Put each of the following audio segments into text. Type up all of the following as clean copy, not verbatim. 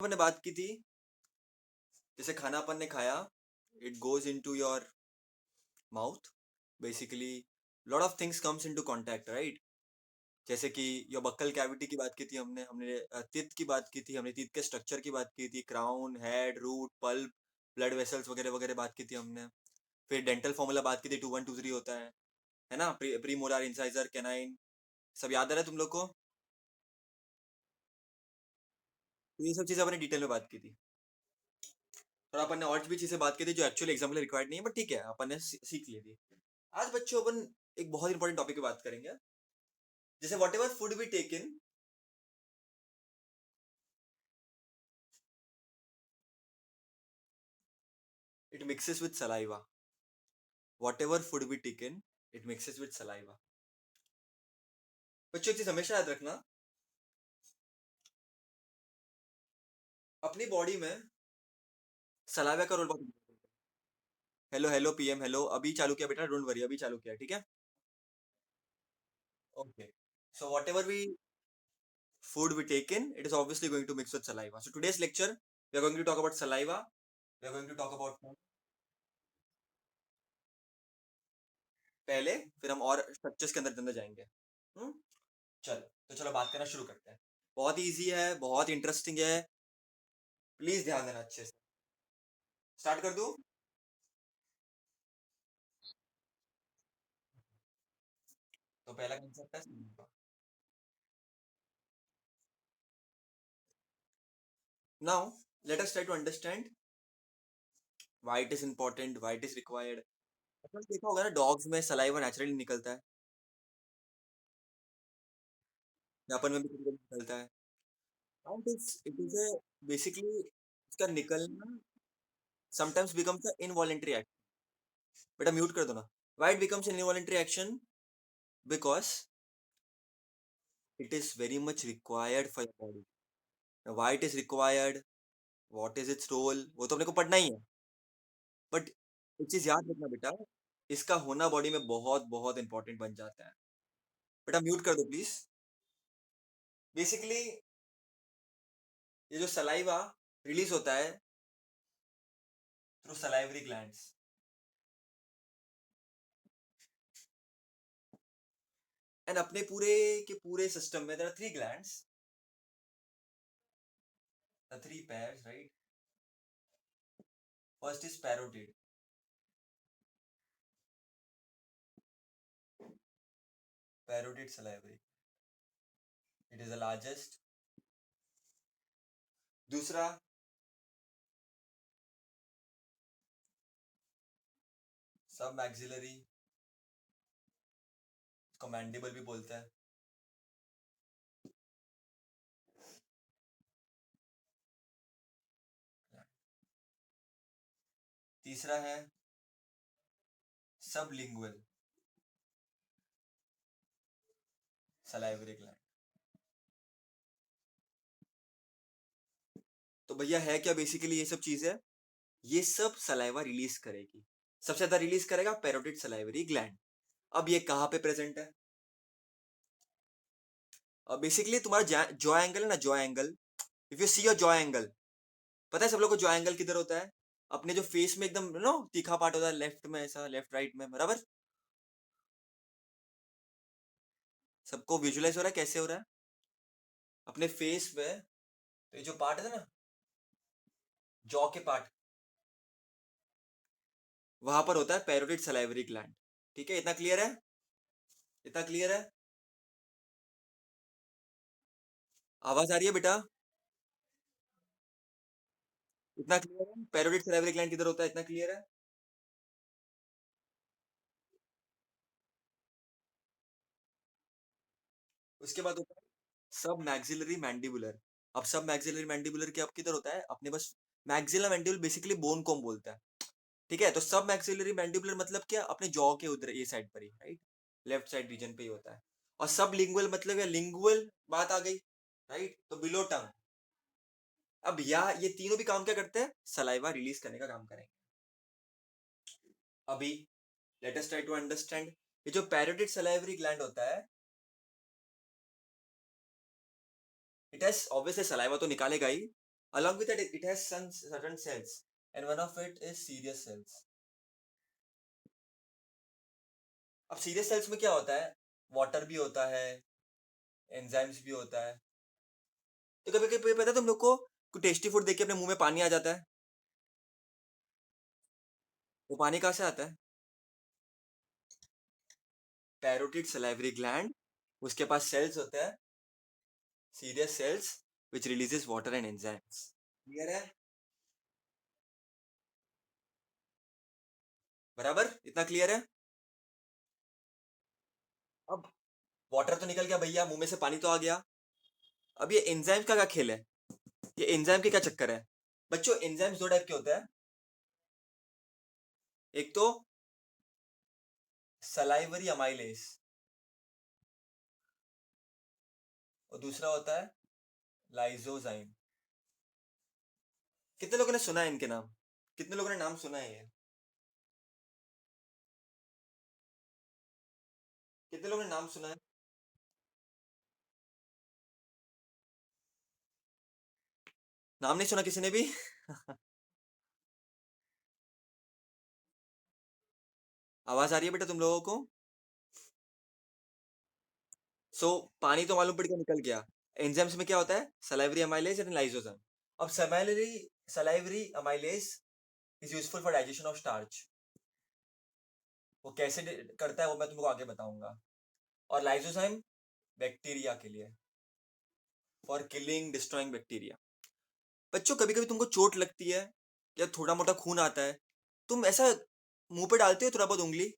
अपन ने बात की थी, जैसे खाना अपन ने खाया, it goes into your mouth, basically lot of things comes into contact, right? जैसे कि योर बक्कल कैविटी की बात की थी हमने हमने तीत की बात की थी, हमने तीत के स्ट्रक्चर की बात की थी, crown, head, root, pulp, blood vessels वगैरह वगैरह बात की थी हमने। फिर डेंटल फॉर्मूला बात की थी, 2123 होता है ना? प्री मोलार, इंसाइजर, कैनाइन, सब याद आ रहा है तुम लोग को? तो ये सब चीजें अपने डिटेल में बात की थी। और अपन ने और भी चीजें बात की थी जो एक्चुअली एग्जाम के लिए रिक्वायर्ड नहीं है, बट ठीक है, अपन ने सीख ली थी। आज बच्चों अपन एक बहुत इंपॉर्टेंट टॉपिक पे बात करेंगे, जैसे what ever food be taken, it mixes with saliva. What ever food be taken, it mixes with saliva. बच्चों एक चीज हमेशा याद रखना, अपनी बॉडी में सलाइवा का रोल बहुत। हेलो हेलो पीएम, हेलो, अभी चालू किया बेटा, डोंट वरी, अभी चालू किया, ठीक है? Okay, so whatever we food we taken, it is obviously going to mix with saliva. So today's lecture, we are going to talk about saliva. We are going to talk about food पहले, फिर हम और structures के अंदर अंदर जाएंगे। हम्म चलो, तो चलो बात करना शुरू करते हैं। बहुत इजी है, बहुत इंटरेस्टिंग है, प्लीज ध्यान देना अच्छे से। स्टार्ट कर दूं? तो पहला कंसेप्ट है saliva. Now let us try to understand why it is important, why it is required. आपने देखा होगा ना, डॉग्स में सलाइवा नेचुरली निकलता है, जापान में भी कभी-कभी निकलता है। Now it is a basically इसका निकलना sometimes becomes an involuntary act. बेटा म्यूट कर दो ना। Why it becomes an involuntary action? Because it is very much required for your body. Now, why it is required? What is its role? वो तो अपने को पढ़ना ही है, बट एक चीज याद रखना बेटा, इसका होना बॉडी में बहुत बहुत इंपॉर्टेंट बन जाता है। बेटा म्यूट कर दो प्लीज। बेसिकली ये जो सलाइवा रिलीज होता है थ्रू सलाइवरी ग्लैंड्स, एंड अपने पूरे के पूरे सिस्टम में there are three glands, the three pairs, right? First is parotid, parotid salivary, it is the largest. दूसरा सब मैक्सिलरी, इसको मैंडिबल भी बोलते हैं। तीसरा है सबलिंगुअल सलाइवरी ग्लैंड। तो भैया है क्या बेसिकली ये सब चीजें? ये सब सलाइवा रिलीज करेगी। सबसे ज्यादा रिलीज करेगा पैरोटिड सलाइवरी ग्लैंड। अब ये कहाँ पे प्रेजेंट है? बेसिकली तुम्हारा जॉ एंगल है ना, jaw angle, if you see your jaw angle, पता है सब लोग को जॉ एंगल किधर होता है? अपने जो फेस में एकदम नो तीखा पार्ट होता है, लेफ्ट में, ऐसा लेफ्ट राइट में, बराबर? सबको विजुअलाइज हो रहा है कैसे हो रहा है? अपने फेस में तो ये जो पार्ट है ना, जॉ के पार्ट, वहां पर होता है पैरोटिड सलाइवरी ग्लैंड। ठीक है, इतना क्लियर है? इतना क्लियर है? आवाज आ रही है बेटा? इतना क्लियर है पैरोटिड सलाइवरी ग्लैंड किधर होता है? इतना क्लियर है? उसके बाद होता है सब मैक्सिलरी मैंडिबुलर। अब सब मैक्सिलरी मैंडिबुलर के अब किधर होता है? अपने बस मैक्सिला मैंडिबुलर बेसिकली बोन को हम बोलते हैं। ठीक है, तो सब मैक्सिलरी मैंडिबुलर मतलब क्या? अपने जॉ के उधर ये साइड पर ही, राइट? लेफ्ट साइड रीजन पे ही होता है। और सब लिंगुअल मतलब या लिंगुअल बात आ गई, राइट? तो बिलो टंग। अब ये तीनों भी काम क्या करते हैं? सलाइवा रिलीज करने का काम करेंगे। अभी let us try to understand, ये जो पैरोटिड सलाइवरी ग्लैंड होता है, इट हैज ऑब्वियसली सलाइवा तो निकालेगा ही, Along with that, it has some certain cells, and one of it is serious cells. अब सीरियस सेल्स में क्या होता है? वाटर भी होता है, एंजाइम्स भी होता है। तो कभी कभी पता है तुम लोग को टेस्टी फूड देख के अपने मुंह में पानी आ जाता है। वो पानी कहाँ से आता है? पैरोटिड सलाइवरी ग्लैंड, उसके पास सेल्स होते हैं, serous cells, which releases water and enzymes. Clear है? बराबर, इतना क्लियर है? अब वाटर तो निकल गया भैया, मुंह में से पानी तो आ गया। अब ये एंजाइम का क्या खेल है? ये एंजाइम के क्या चक्कर है? बच्चों, एंजाइम्स दो टाइप के होते हैं। एक तो सलाइवरी अमाइलेज, और दूसरा होता है लाइजोजाइम। कितने लोगों ने सुना है इनके नाम? कितने लोगों ने नाम सुना है ये? कितने लोगों ने नाम सुना है? नाम नहीं सुना किसी ने भी? आवाज आ रही है बेटा तुम लोगों को? पानी तो मालूम पड़ गया, निकल गया। एंजाइम्स में क्या होता है? Salivary amylase and lysozyme. अब salivary amylase is useful for digestion of starch. वो कैसे करता है वो मैं तुमको आगे बताऊंगा। और लाइसोजाइम बैक्टीरिया के लिए, फॉर किलिंग डिस्ट्रॉइंग बैक्टीरिया। बच्चों, कभी कभी तुमको चोट लगती है या थोड़ा मोटा खून आता है, तुम ऐसा मुंह पे डालते हो थोड़ा बहुत उंगली?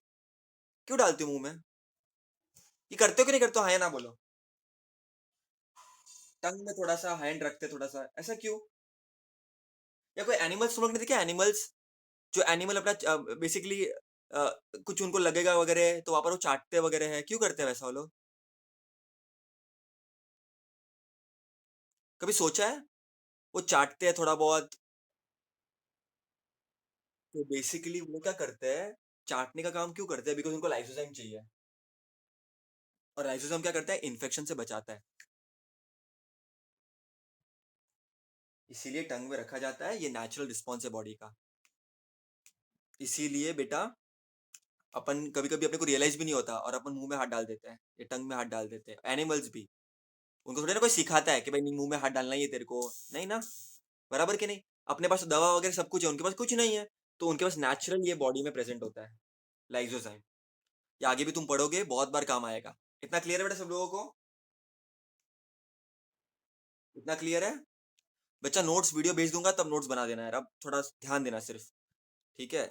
क्यों डालते हो मुंह में? ये करते हो कि नहीं करते हो? हाँ या ना बोलो। टंग में थोड़ा सा हैंड रखते थोड़ा सा, ऐसा क्यों? या कोई एनिमल्स तुम लोग ने देखा? एनिमल्स, जो एनिमल अपना बेसिकली कुछ उनको लगेगा वगैरह तो वहां पर वो चाटते वगैरह है, क्यों करते हैं वैसा वो लोग? कभी सोचा है? वो चाटते हैं थोड़ा बहुत, तो बेसिकली वो क्या करते हैं? चाटने का काम क्यों करते हैं? बिकॉज उनको लाइसोजाइम चाहिए, और लाइसोजाइम क्या करता है? इन्फेक्शन से बचाता है। इसीलिए टंग में रखा जाता है, ये नेचुरल रिस्पॉन्स है बॉडी का। इसीलिए बेटा, अपन कभी कभी अपने को रियलाइज भी नहीं होता और अपन मुंह में हाथ डाल देते हैं, ये टंग में हाथ डाल देते हैं। एनिमल्स भी, उनको थोड़ी ना कोई सिखाता है कि भाई नहीं मुंह में हाथ डालना ही है तेरे को, नहीं ना? बराबर कि नहीं? अपने पास तो दवा वगैरह सब कुछ है, उनके पास कुछ नहीं है। तो उनके पास नेचुरल ये बॉडी में प्रेजेंट होता है, लाइजोजाइम। ये आगे भी तुम पढ़ोगे, बहुत बार काम आएगा। इतना क्लियर है बेटा सब लोगों को? इतना क्लियर है? बच्चा, नोट्स वीडियो भेज दूंगा तब नोट्स बना देना यार, अब थोड़ा ध्यान देना सिर्फ। ठीक है?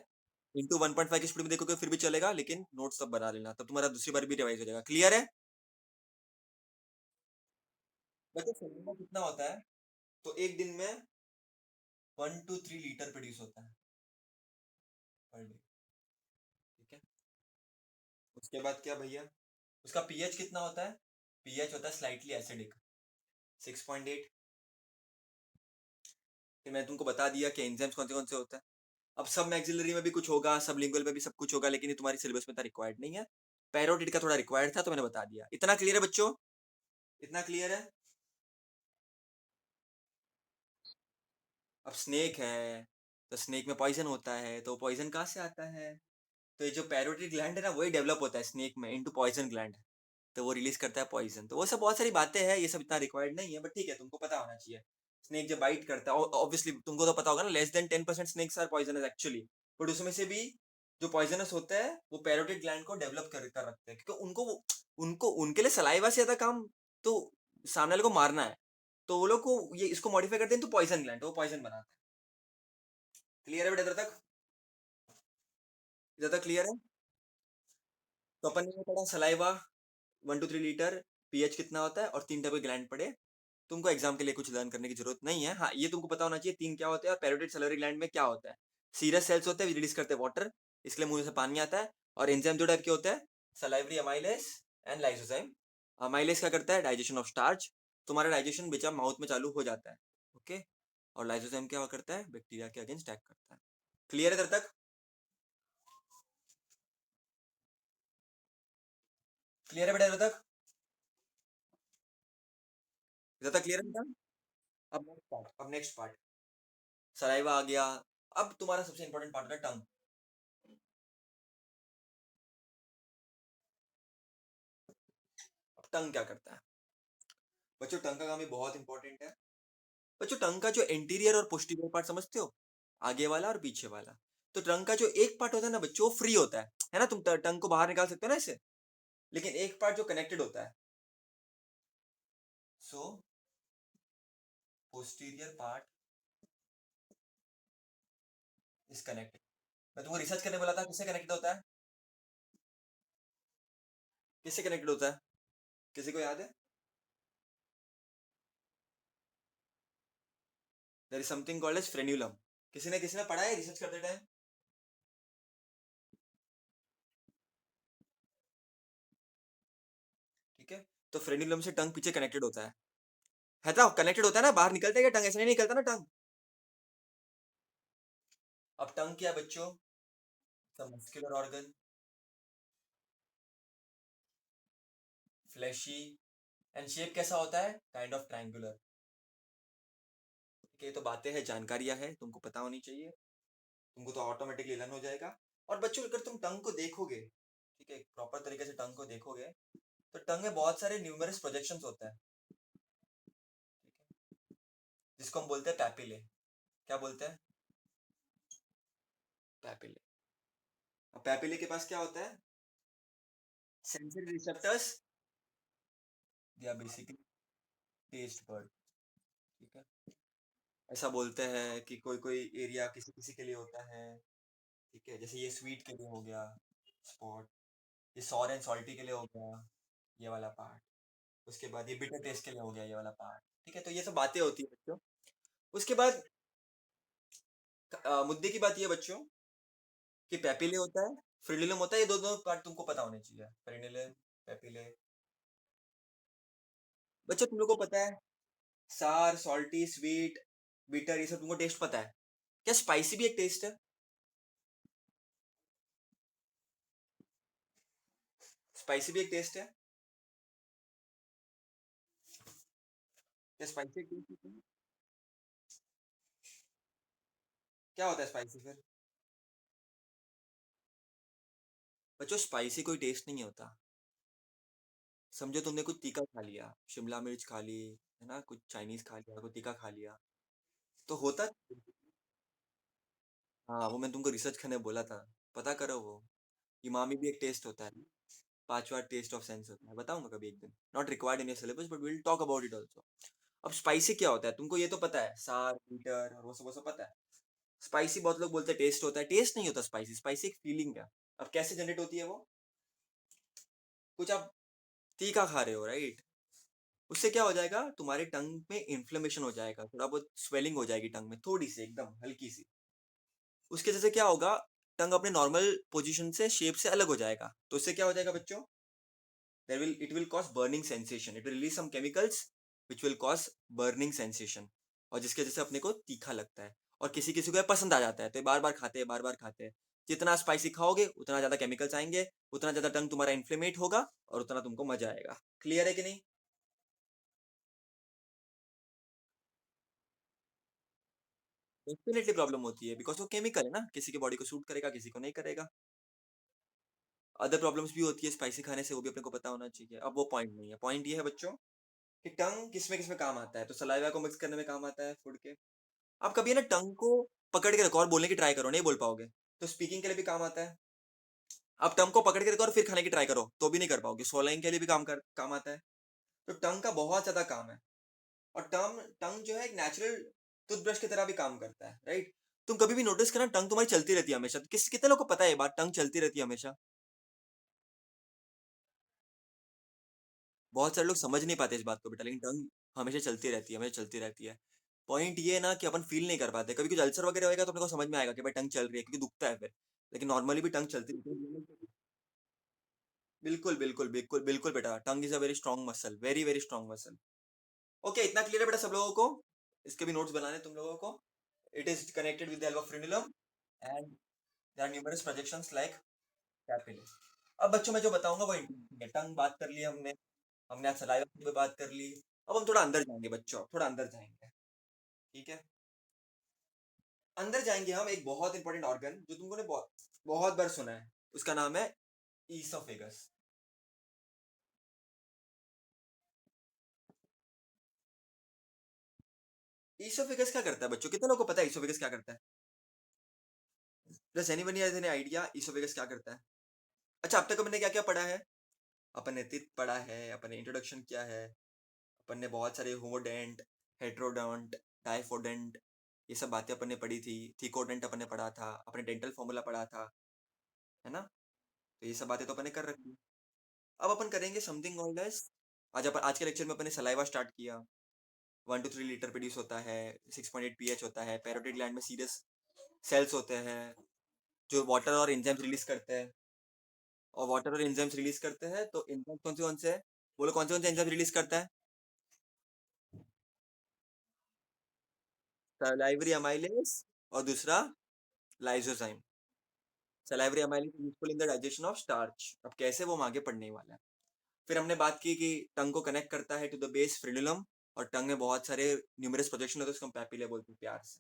इंटू 1.5 की स्पीड में देखोगे फिर भी चलेगा, लेकिन नोट्स तब बना लेना, तब तुम्हारा दूसरी बार भी रिवाइज हो जाएगा। क्लियर है? बच्चा, सेमिना कितना होता है? तो एक दिन में 1 to 3 लीटर प्रोड्यूस होता है पर डे। ठीक है? उसके बाद क्या भैया? उसका पीएच कितना होता है? पीएच होता है स्लाइटली एसिडिक, 6.8। फिर मैंने तुमको बता दिया कि एंजाइम्स कौन से होते हैं। अब सब मैक्सिलरी में भी कुछ होगा, सब लिंगुअल में भी सब कुछ होगा, लेकिन ये तुम्हारी सिलेबस में इतना रिक्वायर्ड नहीं है। पैरोटिड का थोड़ा रिक्वायर्ड था तो मैंने बता दिया। इतना क्लियर है बच्चों? इतना क्लियर है? अब स्नेक है, तो स्नेक में पॉइजन होता है, तो पॉइजन कहाँ से आता है? तो ये जो पैरोटिड ग्लैंड है ना, वही डेवलप होता है स्नेक में इनटू पॉइजन ग्लैंड। तो वो रिलीज करता है पॉइजन। तो वो सब बहुत सारी बातें हैं, ये सब इतना रिक्वायर्ड नहीं है, बट ठीक है, तुमको पता होना चाहिए। स्नेक जब बाइट करता है, ऑब्वियसली तुमको तो पता होगा ना, less than 10% snakes are poisonous actually. But उसमें से भी जो पॉइजनस होता है वो पैरोटिड ग्लैंड को डेवलप कर रखते हैं, क्योंकि उनको उनके लिए सलाइवा से ज्यादा काम तो सामने वाले को मारना है। तो वो लोग को ये इसको मॉडिफाई करते हैं तो पॉइजन ग्लैंड, वो पॉइजन बनाते हैं। क्लियर है बेटा इधर तक? इधर तक क्लियर है? तो अपन ने पढ़ा सलाइवा 1 to 3 लीटर, पीएच कितना होता है, और 3 टाइप के ग्लैंड पढ़े। तुमको एग्जाम के लिए कुछ लर्न करने की जरूरत नहीं है। हाँ, ये तुमको पता होना चाहिए तीन क्या होते हैं, और पैरोटिड सैलिवरी ग्लैंड में क्या होता है। सीरस सेल्स होते हैं, रिलीज करते हैं वाटर, इसलिए मुंह से पानी आता है। और एंजाइम दो टाइप के होते हैं, salivary amylase and lysozyme. Amylase क्या करता है? Digestion of starch. तुम्हारा डाइजेशन बेचा माउथ में चालू हो जाता है। ओके? और लाइसोजाइम क्या करता है? बैक्टीरिया के अगेंस्ट अटैक करता है। क्लियर है इधर तक? क्लियर है बेटा इधर तक? इधर तक क्लियर है बेटा? अब नेक्स्ट पार्ट सलाइवा आ गया। अब तुम्हारा सबसे इंपॉर्टेंट पार्ट होता है टंग। अब टंग क्या करता है बच्चों? टंग का काम भी बहुत इंपॉर्टेंट है बच्चों। टंग का जो इंटीरियर और पोस्टीरियर पार्ट समझते हो, आगे वाला और पीछे वाला। तो टंग का जो एक पार्ट होता है ना बच्चों, फ्री होता है ना? तुम टंग को बाहर निकाल सकते हो ना इसे, लेकिन एक पार्ट जो कनेक्टेड होता है। सो पोस्टीरियर पार्ट इज कनेक्टेड। मैं तुमको रिसर्च करने बोला था, किससे कनेक्टेड होता है? किससे कनेक्टेड होता है? किसी को याद है? There is something called as frenulum. किसी ने पढ़ा है रिसर्च करते टाइम? ठीक है। तो फ्रेन्यूलम से टंग पीछे कनेक्टेड होता है तो कनेक्टेड होता है ना, बाहर निकलता है क्या टंग? ऐसे नहीं निकलता ना टंग। अब टंग क्या है बच्चों? Muscular organ, fleshy, and shape कैसा होता है? Kind of triangular. ठीक है, ये तो बातें हैं, जानकारियां हैं, तुमको पता होनी चाहिए। तुमको तो ऑटोमेटिकली लर्न हो जाएगा। और बच्चों अगर तुम टंग को देखोगे, ठीक है, प्रॉपर तरीके से टंग को देखोगे, तो टंग में बहुत सारे न्यूमरस प्रोजेक्शंस होता है। ठीक है, जिसको हम बोलते हैं पैपिले। क्या बोलते हैं? पैपिले। अब पैपिले के पास क्या होता है? Sensory receptors. या बेसिकली टेस्ट बर्ड। ठीक है। ऐसा बोलते हैं कि कोई कोई एरिया किसी किसी के लिए होता है। ठीक है, जैसे ये स्वीट के लिए हो गया स्पॉट, ये सॉर एंड सॉल्टी के लिए हो गया ये वाला पार्ट, उसके बाद ये बिटर टेस्ट के लिए हो गया ये वाला पार्ट। ठीक है, तो ये सब बातें होती है बच्चों। उसके बाद मुद्दे की बात ये है बच्चों कि पैपिले होता है, फ्रिनिलम होता है, ये दो दो पार्ट तुमको पता होने चाहिए, फ्रिनिलम, पैपिले। बच्चों तुम लोग को पता है सार, सॉल्टी, स्वीट, बिटर, ये सब तुमको टेस्ट पता है? क्या स्पाइसी भी एक टेस्ट है? स्पाइसी भी एक टेस्ट है? क्या स्पाइसी एक टेस्ट है? क्या होता है स्पाइसी फिर? बच्चों स्पाइसी कोई टेस्ट नहीं होता। समझो तुमने कुछ तीखा खा लिया, शिमला मिर्च खा ली, है ना, कुछ चाइनीज खा लिया, कुछ तीखा खा लिया, तो होता। हाँ, वो मैं तुमको रिसर्च करने बोला था, पता करो वो। इमामी भी एक टेस्ट होता है, पांचवा टेस्ट ऑफ सेंस होता है, बताऊंगा कभी एक दिन। Not required in your syllabus but will talk about it also. अब स्पाइसी क्या होता है तुमको ये तो पता है, सार, मीटर और वो सब पता है। स्पाइसी बहुत लोग बोलते हैं टेस्ट होता है, टेस्ट नहीं होता स्पाइसी। स्पाइसी एक फीलिंग है। अब कैसे जनरेट होती है वो? कुछ आप तीखा खा रहे हो, राइट? उससे क्या हो जाएगा, तुम्हारे टंग में इन्फ्लेमेशन हो जाएगा, थोड़ा बहुत स्वेलिंग हो जाएगी टंग में, थोड़ी सी एकदम हल्की सी। उसके जैसे क्या होगा, टंग अपने नॉर्मल पोजीशन से, शेप से अलग हो जाएगा, तो उससे क्या हो जाएगा बच्चों? It will cause burning sensation. It will release some chemicals which will cause burning sensation, और जिसके जैसे अपने को तीखा लगता है। और किसी किसी को ये पसंद आ जाता है, तो ये बार बार खाते हैं, बार बार खाते हैं। जितना स्पाइसी खाओगे उतना ज्यादा केमिकल्स आएंगे, उतना ज्यादा टंग तुम्हारा इन्फ्लेमेट होगा, और उतना तुमको मजा आएगा। क्लियर है कि नहीं? डेफिनेटली प्रॉब्लम होती है, बिकॉज वो केमिकल है ना, किसी की बॉडी को सूट करेगा, किसी को नहीं करेगा। अदर प्रॉब्लम्स भी होती है स्पाइसी खाने से, वो भी अपने को पता होना चाहिए। अब वो पॉइंट नहीं है, पॉइंट ये है बच्चों कि टंग किस में काम आता है। तो सलाइवा को मिक्स करने में काम आता है फूड के। आप कभी है ना टंग को पकड़ के रखो और बोलने की ट्राई करो, नहीं बोल पाओगे। तो स्पीकिंग के लिए भी काम आता है। आप टंग को पकड़ के रखो और फिर खाने की ट्राई करो, तो भी नहीं कर पाओगे। swallowing के लिए भी काम आता है। तो टंग का बहुत ज्यादा काम है। और टंग टंग जो है एक नेचुरल टूथब्रश की तरह भी काम करता है, राइट? तुम कभी भी नोटिस करना, टंग तुम्हारी चलती रहती है हमेशा। कितने लोग को पता है ये बात, टंग चलती रहती है हमेशा? बहुत सारे लोग समझ नहीं पाते इस बात को बेटा, लेकिन टंग हमेशा चलती रहती है, हमेशा चलती रहती है। पॉइंट ये है ना कि अपन फील नहीं कर पाते। कभी कुछ अल्सर वगैरह होएगा तो अपने को समझ में आएगा कि भाई टंग चल रही है, क्योंकि दुखता है फिर। लेकिन नॉर्मली भी टंग चलती रहती है। बिल्कुल बिल्कुल बिल्कुल बिल्कुल बेटा, tongue is a very strong muscle, very very strong muscle. Okay, इतना क्लियर है बेटा सब लोगों को? इसके भी नोट्स बनाने तुम लोगों को। It is connected with the help of frenulum and there are numerous projections like capillary. अब बच्चों मैं जो बताऊंगा वो इंटरेस्टिंग है। टंग बात कर ली हमने, हमने आज सलाइवा पे बात कर ली। अब हम थोड़ा अंदर जाएंगे बच्चों, थोड़ा अंदर जाएंगे। ठीक है। अंदर जाएंगे हम एक बहुत इंपॉर्टेंट ऑर्गन जो तुमको ने बहुत बहुत बार सुना है, उसका नाम है ईसोफेगस। ईसोफेगस क्या करता है बच्चों, कितने लोगों को पता है ईसोफेगस क्या करता है? Does anyone have any idea oesophagus क्या करता है? अच्छा, अब तक हमने क्या क्या पढ़ा है? अपन ने तित पढ़ा है, अपन ने इंट्रोडक्शन किया है, अपन ने बहुत सारे होमोडेंट, हेट्रोडोंट, डाइफोडेंट, ये सब बातें अपन ने पढ़ी थी। थीकोडेंट अपन ने पढ़ा था, अपने डेंटल फॉर्मूला पढ़ा था, है ना? तो ये सब बातें तो अपन ने कर रखी। अब अपन करेंगे समथिंग कॉल्ड एज, आज के लेक्चर में अपन ने सलाइवा स्टार्ट किया। 1 to 3 लीटर प्रोड्यूस होता है, 6.8 pH होता है, पैरोटिड ग्लैंड में सीरियस सेल्स होते हैं जो वाटर और एंजाइम्स रिलीज करते हैं। और वाटर और एंजाइम्स रिलीज करते हैं तो एंजाइम्स कौन से हैं? बोलो कौन से एंजाइम्स रिलीज करता है? सलाइवरी अमाइलेज और दूसरा lysozyme. Salivary amylase useful in the digestion of starch. अब कैसे, वो हम आगे पढ़ने ही वाला है। फिर हमने बात की कि टंग को कनेक्ट करता है टू द बेस फ्रेनुलम, और टंग में बहुत सारे न्यूमरस प्रोजेक्शन होते हैं, उसको हम पैपिले बोलते हैं प्यार से।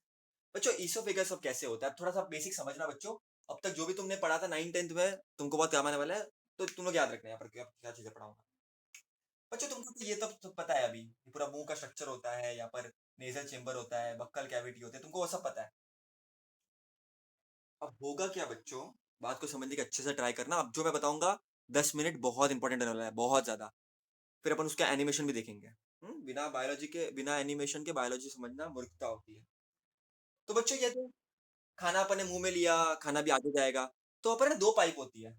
बच्चों ईसोफेगस अब कैसे होता है, अब थोड़ा सा बेसिक समझना बच्चों। अब तक जो भी तुमने पढ़ा था 9th 10th में, तुमको बहुत काम आने वाला है, तो तुम लोग याद रखना यहाँ पर क्या क्या चीजें पढ़ाऊंगा। बच्चों तुमको तो ये तो पता है अभी, ये पूरा मुंह का स्ट्रक्चर होता है, यहाँ पर नेजल चेम्बर होता है, बक्कल कैविटी होते हैं, तुमको वो सब पता है। अब होगा क्या बच्चों, बात को समझने की अच्छे से ट्राई करना। अब जो मैं बताऊंगा 10 मिनट बहुत इंपॉर्टेंट होने वाला है, बहुत ज्यादा। फिर अपन उसका एनिमेशन भी देखेंगे। बिना बायोलॉजी के, बिना एनिमेशन के बायोलॉजी समझना मूर्खता होती है। तो बच्चों ये तो, खाना अपन ने मुंह में लिया, खाना भी आगे जाएगा। तो अपन ने दो पाइप होती है।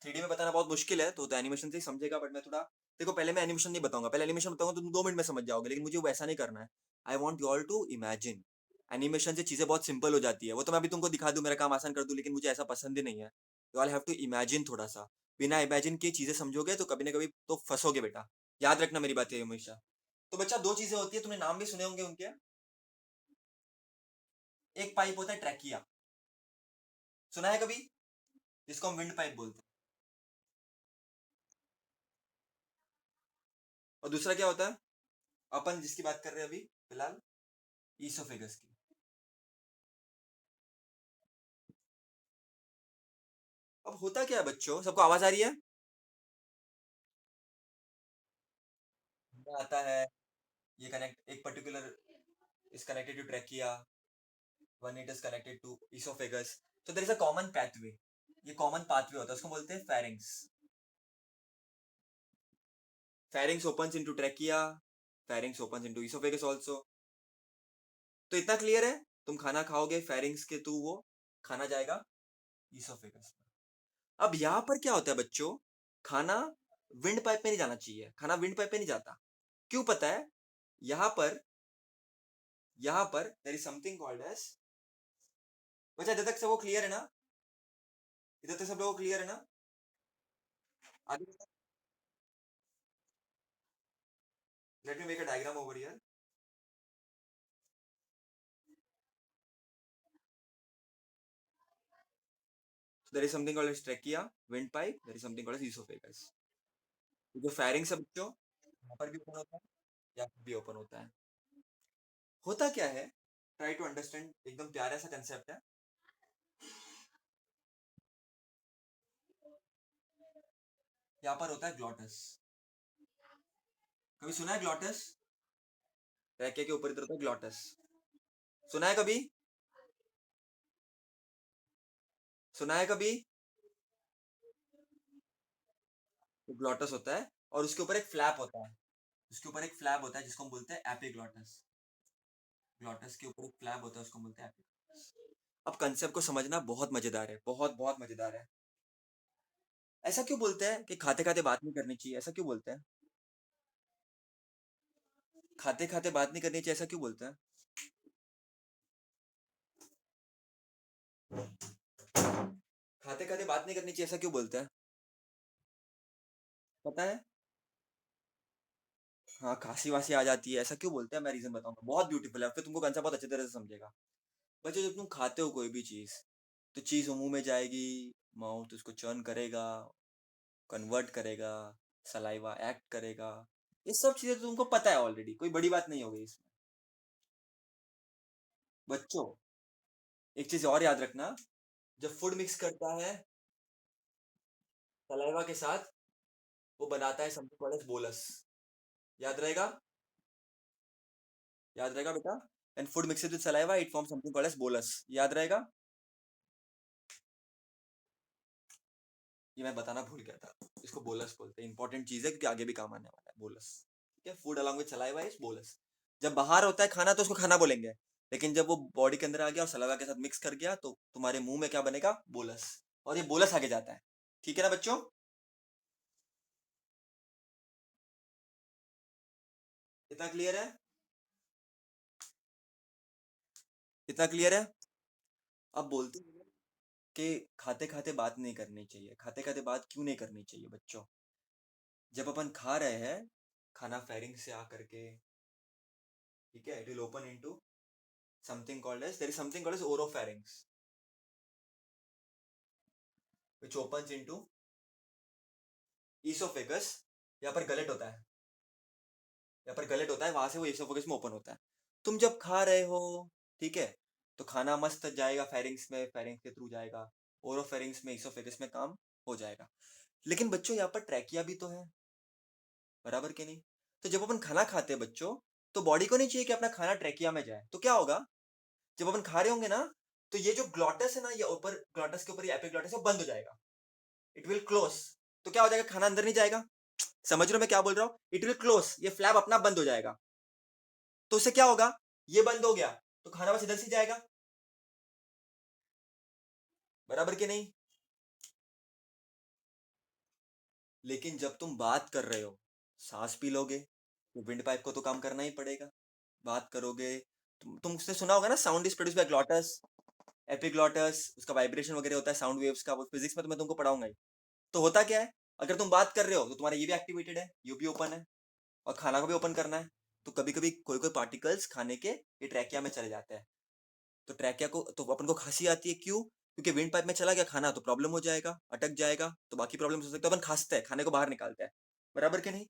3D में बताना बहुत मुश्किल है, तो एनिमेशन से ही समझेगा, बट मैं थोड़ा, देखो पहले मैं एनिमेशन नहीं बताऊंगा, पहले एनिमेशन बताऊंगा तो तुम 2 मिनट में समझ जाओगे, लेकिन मुझे वैसा नहीं करना है। I want you all to imagine. Animation से चीजें बहुत सिंपल हो जाती है, वो तो मैं अभी तुमको दिखा दूं, मेरा काम आसान कर दूं, लेकिन मुझे ऐसा पसंद ही नहीं है। You all have to imagine थोड़ा सा। बिना इमेजिन के चीजें समझोगे तो कभी ना कभी तो फंसोगे बेटा। याद रखना मेरी बात है हमेशा। तो बच्चा, दो चीजें होती है, तुमने नाम भी सुने होंगे उनके। एक पाइप होता है ट्रैकिया, सुना है कभी? जिसको हम विंड पाइप बोलते हैं। और दूसरा क्या होता है, अपन जिसकी बात कर रहे हैं अभी फिलहाल, ईसोफेगस की। अब होता क्या है बच्चों, सबको आवाज आ रही है? आता है, ये कनेक्ट एक particular is connected to trachea, one it is connected to esophagus. So there is a common pathway. ये कॉमन पाथवे होता है, उसको बोलते हैं pharynx. Pharynx opens into trachea, pharynx opens into esophagus also। तो इतना क्लियर है, तुम खाना खाओगे फेरिंग्स के थ्रू, वो खाना जाएगा esophagus। अब यहाँ पर क्या होता है बच्चों, खाना विंड पाइप में नहीं जाना चाहिए, खाना विंड पाइप में नहीं जाता। क्यों पता है? यहाँ पर, यहाँ पर there is something called as, बच्चा इधर तक सब वो क्लियर है ना? इधर तक सब लोगों को क्लियर है ना? आगे, let me make a diagram over here. There is something called as trachea, windpipe, there is something called as oesophagus. जो फेरिंग्स है बच्चों, यहाँ पर भी ओपन होता है, यहाँ पर भी ओपन होता है। होता क्या है, ट्राई टू अंडरस्टैंड, एकदम प्यारा सा कंसेप्ट है। यहाँ पर होता है ग्लॉटस। कभी सुना है ग्लॉटस? ट्रेकिया के ऊपर इधर होता है ग्लॉटस, सुना है कभी? सुना है कभी? तो ग्लॉटस होता है, और उसके ऊपर एक फ्लैप होता है, उसके ऊपर एक फ्लैप होता है जिसको हम बोलते हैं एपिग्लॉटस। ग्लॉटस के ऊपर एक फ्लैप होता है, उसको बोलते हैं एपिग्लॉटस। अब कंसेप्ट को समझना बहुत मजेदार है, बहुत बहुत मजेदार है। ऐसा क्यों बोलते हैं कि खाते खाते बात नहीं करनी चाहिए, ऐसा क्यों बोलते हैं? खाते खाते बात नहीं करनी चाहिए, ऐसा क्यों बोलते हैं? खाते खाते बात नहीं करनी चाहिए, ऐसा क्यों बोलते हैं? पता है? हाँ, खांसी वासी आ जाती है, ऐसा क्यों बोलते हैं? मैं रीजन बताऊंगा, बहुत ब्यूटीफुल है, फिर तुमको कंसेप्ट बहुत अच्छी तरह से समझेगा। बच्चों, जब तुम खाते हो कोई भी चीज, तो चीज मुंह में जाएगी, माउथ उसको चर्न करेगा, कन्वर्ट करेगा, सलाइवा एक्ट करेगा, ये सब चीजें तो तुमको पता है ऑलरेडी, कोई बड़ी बात नहीं हो गई इसमें। बच्चों, एक चीज और याद रखना, जब फूड मिक्स करता है सलाइवा के साथ, वो बनाता है समथिंग कॉल्ड एज बोलस। याद रहेगा? याद रहेगा बेटा? And food mixed with saliva it form something called as bolus. याद रहेगा? ये मैं बताना भूल गया था, इसको बोलस बोलते हैं, इंपॉर्टेंट चीज है क्योंकि आगे भी काम आने वाला है बोलस। ठीक है, food along with saliva is bolus. जब बाहर होता है खाना तो उसको खाना बोलेंगे, लेकिन जब वो बॉडी के अंदर आ गया और सलाइवा के साथ मिक्स कर गया तो तुम्हारे मुंह में क्या बनेगा? बोलस। और ये बोलस आगे जाता है। ठीक है ना बच्चों? इतना क्लियर है? इतना क्लियर है? अब बोलते हैं कि खाते खाते बात नहीं करनी चाहिए। खाते खाते बात क्यों नहीं करनी चाहिए बच्चों? जब अपन खा रहे हैं, खाना फेरिंग से आकर के, ठीक है, it will open into something called as there is something called as oropharynx which opens into esophagus। यहाँ पर गलट होता है, यहाँ पर गलट होता है, वहां से वो esophagus में ओपन होता है। तुम जब खा रहे हो, ठीक है, तो खाना मस्त जाएगा फेरिंग्स में, फेरिंग्स के थ्रू जाएगा ओरोफेरिंग्स में, इसोफेगस में काम हो जाएगा। लेकिन बच्चों यहाँ पर ट्रैकिया भी तो है, बराबर के नहीं? तो जब अपन खाना खाते हैं बच्चों, तो बॉडी को नहीं चाहिए कि अपना खाना ट्रैकिया में जाए, तो क्या होगा? जब अपन खा रहे होंगे ना, तो ये जो ग्लॉटस है ना, ये ऊपर ग्लॉटस के ऊपर ये एपिग्लॉटस है, बंद हो जाएगा, इट विल क्लोज। तो क्या हो जाएगा? खाना अंदर नहीं जाएगा। समझ रहे हो मैं क्या बोल रहा हूँ? इट विल क्लोज, ये फ्लैप अपना बंद हो जाएगा। तो उससे क्या होगा? ये बंद हो गया तो खाना बस इधर से जाएगा, बराबर के नहीं? लेकिन जब तुम बात कर रहे हो, सांस पी लोगे, तो विंड पाइप को तो काम करना ही पड़ेगा। बात करोगे, तुमसे सुना होगा ना, sound is produce by glottis, epiglottis, उसका वाइब्रेशन वगैरह होता है साउंड वेव्स का, वो फिजिक्स में तो मैं तुमको पढ़ाऊंगा ही। तो होता क्या है, अगर तुम बात कर रहे हो तो तुम्हारा ये भी एक्टिवेटेड है, ये भी ओपन है, और खाना को भी ओपन करना है। तो कभी कभी कोई कोई पार्टिकल्स खाने के ये ट्रैकिया में चले जाते हैं, तो ट्रैकिया को तो अपन को खांसी आती है, क्यों? क्योंकि विंड पाइप में चला गया खाना तो प्रॉब्लम हो जाएगा, अटक जाएगा, तो बाकी प्रॉब्लम हो सकता है, अपन खांसते हैं, खाने को बाहर निकालते हैं, बराबर के नहीं?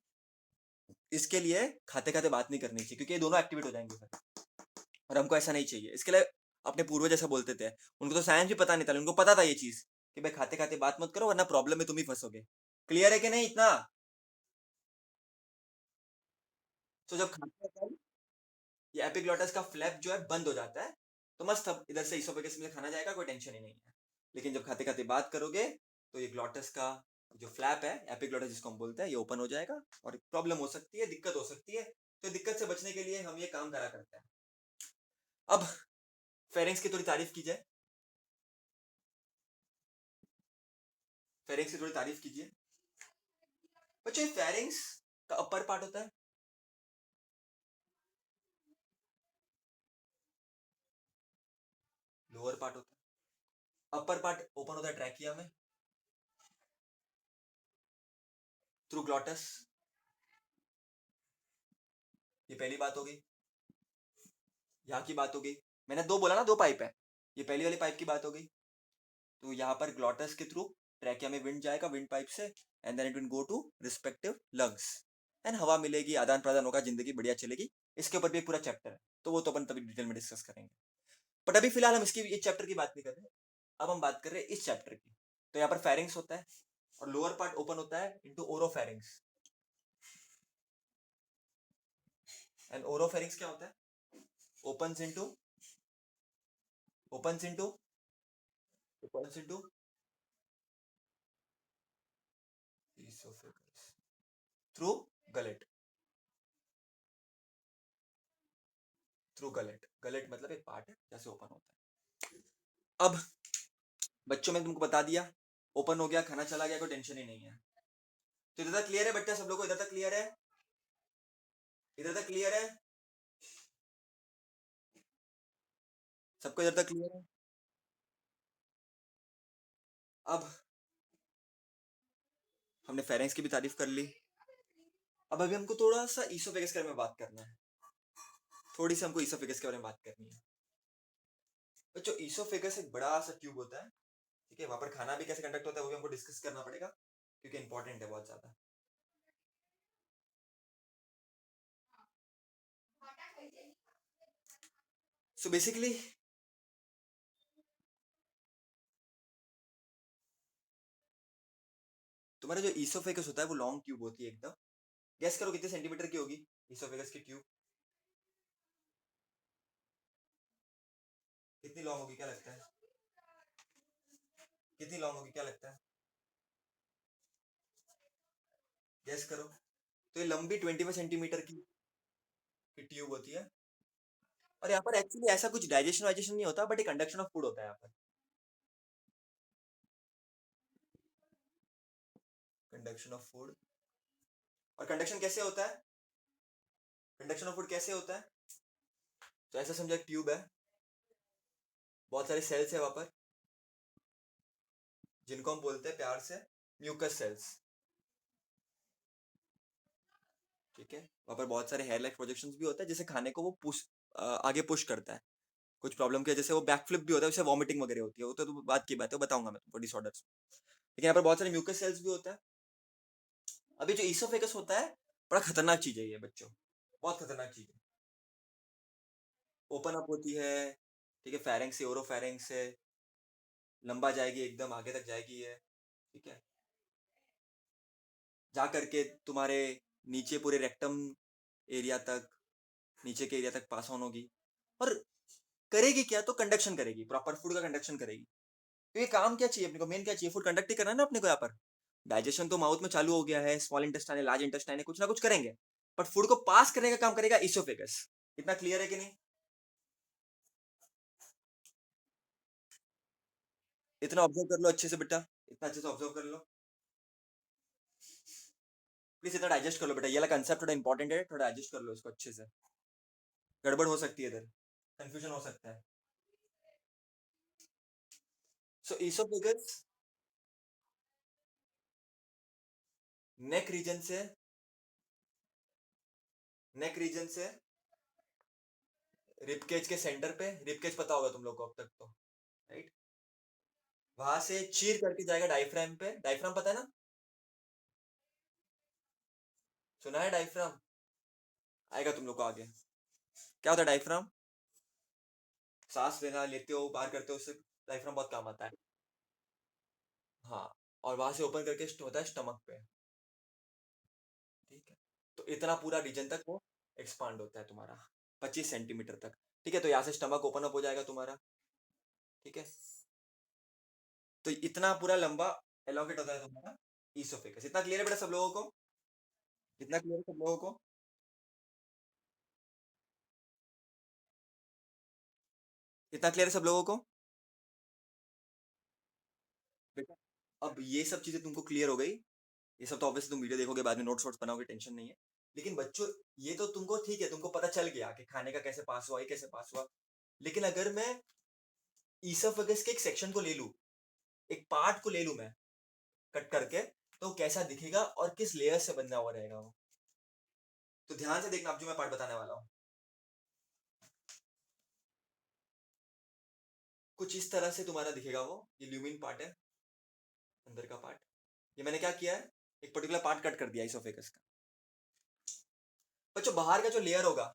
इसके लिए खाते खाते बात नहीं करनी चाहिए, क्योंकि ये दोनों एक्टिवेट हो जाएंगे फिर, और हमको ऐसा नहीं चाहिए। इसके लिए अपने पूर्वज जैसा बोलते थे, उनको तो साइंस भी पता नहीं था, उनको पता था ये चीज कि भाई खाते खाते बात मत करो वरना प्रॉब्लम में तुम ही फंसोगे। क्लियर है कि नहीं इतना? तो जब खाते हैं, ये एपिग्लॉटस का फ्लैप जो है बंद हो जाता है, तो मस्त अब इधर से इसोफेगस में खाना जाएगा, कोई टेंशन ही नहीं है। लेकिन जब खाते खाते बात करोगे, तो ये ग्लॉटस का जो फ्लैप है, एपिग्लॉटस जिसको हम बोलते हैं, ये ओपन हो जाएगा और प्रॉब्लम हो सकती है, दिक्कत हो सकती है। तो दिक्कत से बचने के लिए हम ये काम करा करते हैं। अब फेरिंग्स की थोड़ी तारीफ की जाए, फेरिंग्स की थोड़ी तारीफ कीजिए बच्चों। ये फेरिंग्स का अपर पार्ट होता है, लोअर पार्ट होता है। अपर पार्ट ओपन होता है ट्रैकिया में थ्रू ग्लॉटस, ये पहली बात हो गई, यहाँ की बात हो गई। मैंने दो बोला ना, दो पाइप है, ये पहली वाली पाइप की बात हो गई। तो यहाँ पर ग्लॉटस के थ्रू ट्रैकिया में विंड जाएगा, विंड पाइप से, and then it will go to respective lungs, and हवा मिलेगी, आदान प्रदान होगा, जिंदगी बढ़िया चलेगी। इसके ऊपर भी एक पूरा चैप्टर है, तो वो तो अपन तभी डिटेल में डिस्कस करेंगे। बट अभी फिलहाल हम इसकी इस चैप्टर की बात नहीं कर रहे, अब हम बात कर रहे हैं इस चैप्टर की। तो यहाँ पर फेरिंग्स होता है और लोअर पार्ट ओपन होता है इनटू ओरोफेरिंग्स। एंड ओरोफेरिंग्स क्या होता है? Opens into, opens into, opens into esophagus through gullet, through gullet, gullet मतलब एक पार्ट है जैसे ओपन होता है। अब बच्चों में तुमको बता दिया, ओपन हो गया, खाना चला गया, कोई टेंशन ही नहीं है। तो इधर तक क्लियर है बच्चा? सब लोग को इधर तक क्लियर है? इधर तक क्लियर है? सबको इधर तक क्लियर है? अब हमने फेरेंक्स की भी तारीफ कर ली, अब अभी हमको थोड़ा सा ईसोफेगस के बारे में बात करना है, थोड़ी सी हमको ईसोफेगस के बारे में बात करनी है। बच्चों, ईसोफेगस एक बड़ा सा ट्यूब होता है, ठीक है, वहां पर खाना भी कैसे कंडक्ट होता है वो भी हमको डिस्कस करना पड़ेगा, क्योंकि इंपॉर्टेंट है बहुत ज्यादा। सो बेसिकली तुम्हारा जो ईसोफेगस होता है वो लॉन्ग ट्यूब होती है एकदम। गेस करो कितने सेंटीमीटर की होगी ईसोफेगस की ट्यूब। कितनी लॉन्ग होगी क्या लगता है? कितनी लॉन्ग होगी क्या लगता है? गेस करो। तो ये लंबी 25 सेंटीमीटर की ट्यूब होती है। और यहाँ पर एक्चुअली ऐसा कुछ डाइजेशन वाइजेशन नहीं होता, बट एक कंडक्शन ऑफ फूड होता है यहाँ पर। Conduction of food. और कंडक्शन कैसे होता है? कंडक्शन ऑफ फूड कैसे होता है? तो ऐसा समझो एक ट्यूब है, बहुत सारे सेल्स है वहां पर, जिनको हम बोलते हैं प्यार से म्यूकस सेल्स। ठीक है, वहां पर बहुत सारे हेयर लाइक प्रोजेक्शंस भी होता है, जिसे खाने को वो पुश आगे पुश करता है। कुछ प्रॉब्लम की वजह से वो बैक फ्लिप भी होता है, उससे वॉमिटिंग वगैरह होती है, वो तो बात की बात है, वो बताऊंगा मैं तुमको डिसऑर्डर्स। लेकिन यहाँ पर बहुत सारे म्यूकस सेल्स भी होता है। अभी जो ईसोफेगस होता है, बड़ा खतरनाक चीज है ये बच्चों, बहुत खतरनाक चीज है। ओपन अप होती है, ठीक है, फेरेंक्स से ओरोफेरेंक्स से लंबा जाएगी, एकदम आगे तक जाएगी ये। ठीक है, जा करके तुम्हारे नीचे पूरे रेक्टम एरिया तक, नीचे के एरिया तक पास ऑन होगी। और करेगी क्या? तो कंडक्शन करेगी, प्रॉपर फूड का कंडक्शन करेगी। तो ये काम क्या चाहिए अपने को, मेन क्या चाहिए? फूड कंडक्ट ही करना है ना अपने को यहाँ पर। डाइजेशन तो माउथ में चालू हो गया है, स्मॉल इंटेस्टाइन है, लार्ज इंटेस्टाइन है, कुछ ना कुछ करेंगे, बट फूड को पास करने का काम करेगा इसोफेगस। इतना क्लियर है कि नहीं? इतना ऑब्जर्व कर लो अच्छे से बेटा, इतना अच्छे से ऑब्जर्व कर लो। प्लीज इतना डाइजेस्ट कर लो बेटा, ये वाला कंसेप्ट थोड़ा इंपॉर्टेंट है, थोड़ा डाइजेस्ट कर लो इसको अच्छे से। गड़बड़ हो सकती है इधर, कंफ्यूजन हो सकता है। सो इसोफेगस नेक रीजन से, नेक रीजन से रिपकेज के सेंटर पे, रिपकेज पता होगा तुम लोग को अब तक तो, राइट? वहां से चीर करके जाएगा डायफ्राम पे। डायफ्राम पता है ना? सुना है डायफ्राम? आएगा तुम लोग को आगे। क्या होता है डायफ्राम? सांस लेना, लेते हो बाहर करते हो, उससे डायफ्राम बहुत काम आता है। हाँ, और वहां से ओपन करके होता है स्टमक पे। ठीक है, तो इतना पूरा रीजन तक वो एक्सपांड होता है तुम्हारा, 25 सेंटीमीटर तक। ठीक है, तो यहाँ से स्टमक ओपन अप हो जाएगा तुम्हारा। ठीक है, तो इतना पूरा लंबा एलोंगेट होता है तुम्हारा ईसोफेगस। इतना क्लियर है बेटा सब लोगों को? इतना क्लियर है सब लोगों को? इतना क्लियर है सब लोगों को? बेटा, अब ये सब चीजें तुमको क्लियर हो गई। ये सब तो ऑब्वियसली तुम वीडियो देखोगे, बाद में नोट्स वोट्स बनाओगे, टेंशन नहीं है। लेकिन बच्चों, ये तो तुमको ठीक है, तुमको पता चल गया कि खाने का कैसे पास हुआ, ये कैसे पास हुआ। लेकिन अगर मैं ईसोफेगस के एक सेक्शन को ले लूं, एक पार्ट को ले लूं मैं, कट करके, तो कैसा दिखेगा और किस लेयर से बना हुआ रहेगा वो। तो ध्यान से देखना अब जो मैं पार्ट बताने वाला हूँ। कुछ इस तरह से तुम्हारा दिखेगा वो। ये ल्यूमिन पार्ट है, अंदर का पार्ट। ये मैंने क्या किया है, एक पर्टिकुलर पार्ट कट कर दिया इसोफेगस का। बच्चों, बाहर का जो लेयर होगा